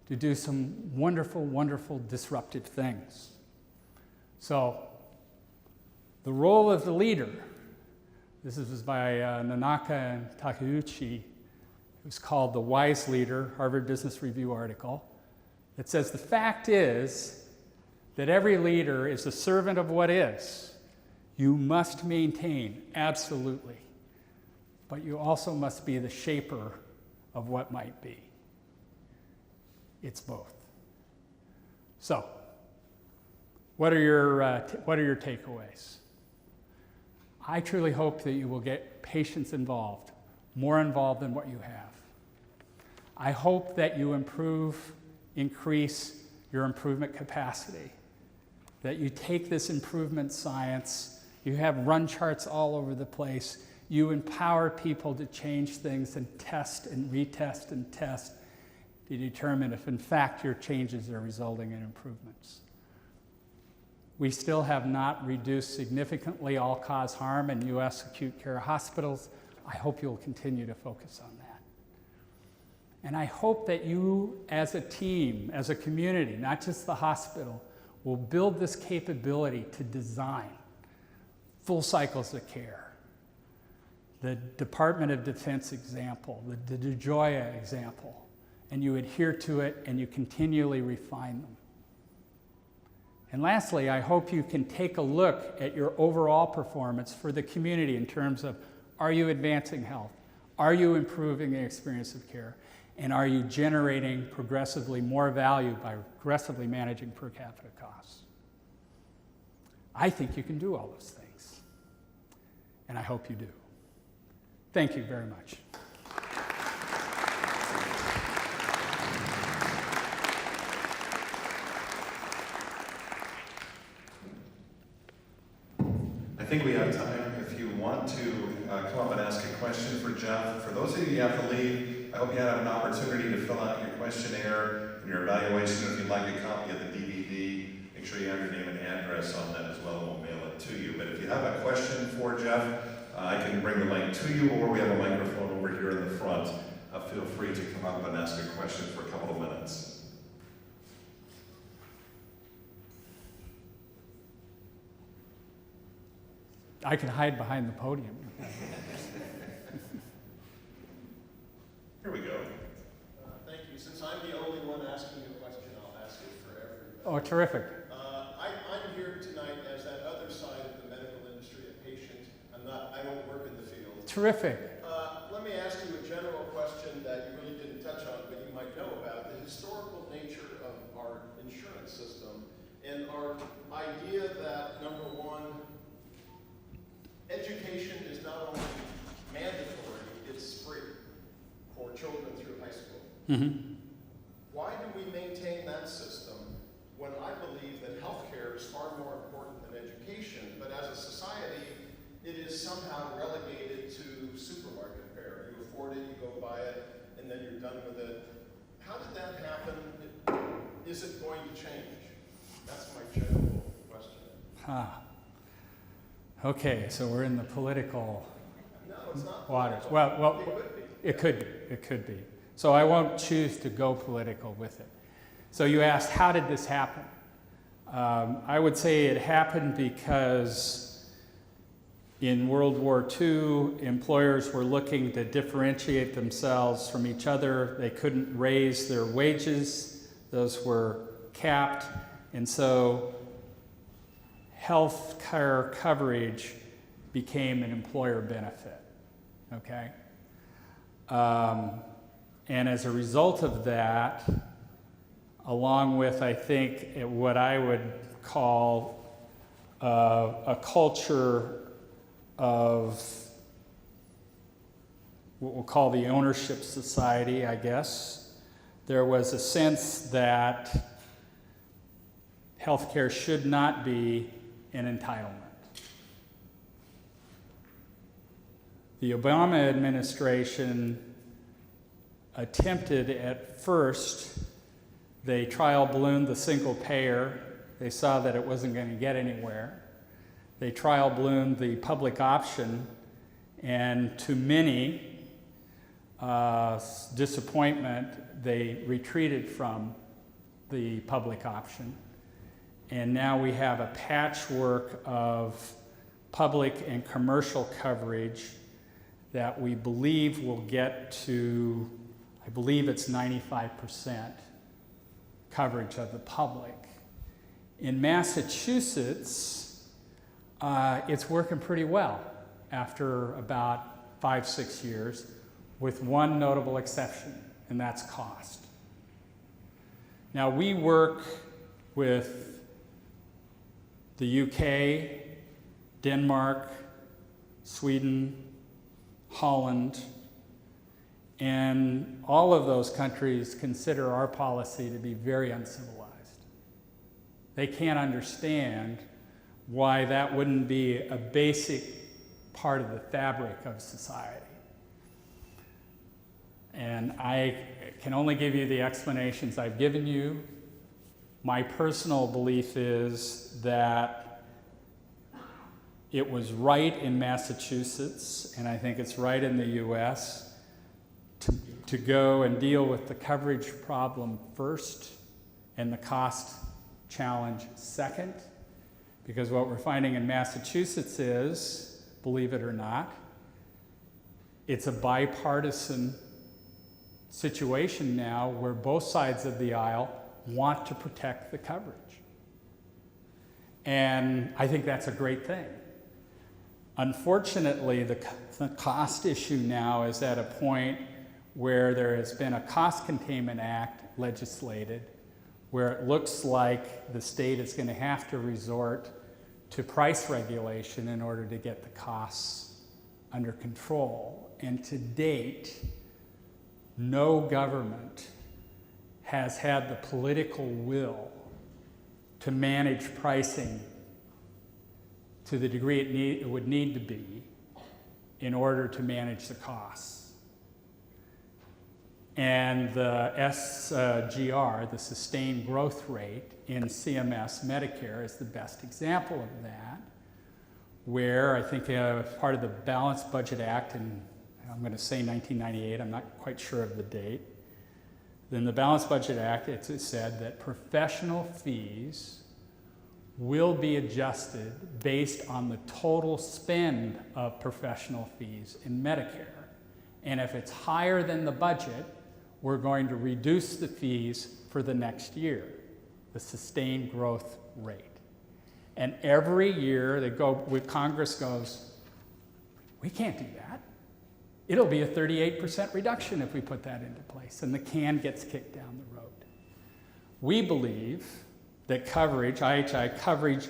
to do some wonderful, wonderful disruptive things. So, the role of the leader, this is by Nanaka and Takeuchi. It was called The Wise Leader, Harvard Business Review article. It says the fact is that every leader is a servant of what is. You must maintain, absolutely. But you also must be the shaper of what might be. It's both. So, what are your takeaways? I truly hope that you will get patients involved, more involved than what you have. I hope that you increase your improvement capacity, that you take this improvement science, you have run charts all over the place, you empower people to change things and test and retest and test to determine if in fact your changes are resulting in improvements. We still have not reduced significantly all-cause harm in U.S. acute care hospitals. I hope you'll continue to focus on that. And I hope that you as a team, as a community, not just the hospital, will build this capability to design full cycles of care. The Department of Defense example, the DeGioia example, and you adhere to it and you continually refine them. And lastly, I hope you can take a look at your overall performance for the community in terms of, are you advancing health? Are you improving the experience of care? And are you generating progressively more value by aggressively managing per capita costs? I think you can do all those things. And I hope you do. Thank you very much. I think we have time if you want to come up and ask a question for Jeff. For those of you who have to leave, I hope you have an opportunity to fill out your questionnaire and your evaluation. If you'd like a copy of the DVD, make sure you have your name and address on that as well, and we'll mail it to you. But if you have a question for Jeff, I can bring the mic to you, or we have a microphone over here in the front. Feel free to come up and ask a question for a couple of minutes. I can hide behind the podium. Oh, terrific. I'm here tonight as that other side of the medical industry, a patient. I don't work in the field. Terrific. Let me ask you a general question that you really didn't touch on, but you might know about, the historical nature of our insurance system and our idea that, number one, education is not only mandatory, it's free for children through high school. Mm-hmm. Why do we maintain that system when I believe that healthcare is far more important than education, but as a society, it is somehow relegated to supermarket fare. You afford it, you go buy it, and then you're done with it. How did that happen? Is it going to change? That's my general question. Okay, so we're in the political No, it's not waters. political. Well, It could be. it could be. So I won't choose to go political with it. So you asked, how did this happen? I would say it happened because in World War II, employers were looking to differentiate themselves from each other. They couldn't raise their wages. Those were capped. And so health care coverage became an employer benefit, okay? And as a result of that, along with, I think, what I would call a culture of what we'll call the ownership society, I guess, there was a sense that healthcare should not be an entitlement. The Obama administration attempted at first, they trial ballooned the single payer. They saw that it wasn't going to get anywhere. They trial ballooned the public option, and to many disappointment, they retreated from the public option. And now we have a patchwork of public and commercial coverage that we believe will get to, I believe it's 95% coverage of the public. In Massachusetts, it's working pretty well after about 5-6 years, with one notable exception, and that's cost. Now, we work with the UK, Denmark, Sweden, Holland, and all of those countries consider our policy to be very uncivilized. They can't understand why that wouldn't be a basic part of the fabric of society. And I can only give you the explanations I've given you. My personal belief is that it was right in Massachusetts, and I think it's right in the US, to go and deal with the coverage problem first and the cost challenge second. Because what we're finding in Massachusetts is, believe it or not, it's a bipartisan situation now where both sides of the aisle want to protect the coverage. And I think that's a great thing. Unfortunately, the cost issue now is at a point where there has been a Cost Containment Act legislated, where it looks like the state is going to have to resort to price regulation in order to get the costs under control. And to date, no government has had the political will to manage pricing to the degree it would need to be in order to manage the costs. And the SGR, the sustained growth rate in CMS Medicare, is the best example of that, where I think part of the Balanced Budget Act, and I'm going to say 1998, I'm not quite sure of the date. Then the Balanced Budget Act, it said that professional fees will be adjusted based on the total spend of professional fees in Medicare. And if it's higher than the budget, we're going to reduce the fees for the next year. the sustained growth rate. And every year Congress goes, we can't do that. It'll be a 38% reduction if we put that into place, and the can gets kicked down the road. We believe that coverage, IHI coverage,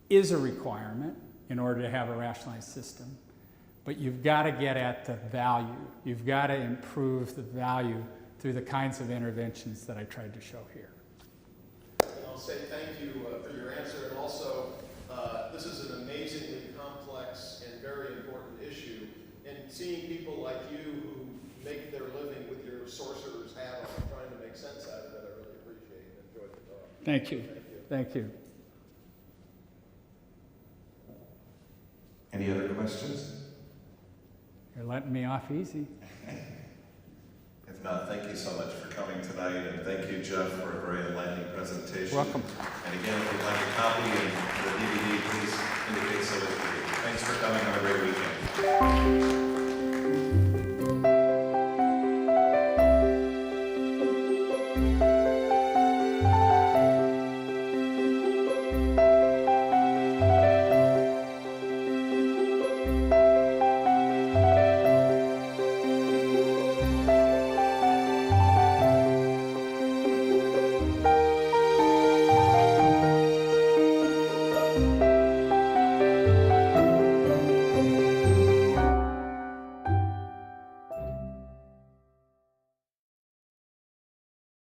is a requirement in order to have a rationalized system, but you've got to get at the value. You've got to improve the value through the kinds of interventions that I tried to show here. And I'll say thank you for your answer, and also this is an amazingly complex and very important issue, and seeing people like you who make their living with your sorcerer's hat on trying to make sense out of it, I really appreciate and enjoyed the talk. Thank you. Thank you. Any other questions? You're letting me off easy. If not, thank you so much for coming tonight, and thank you, Jeff, for a very enlightening presentation. Welcome. And again, if you'd like a copy of the DVD, please indicate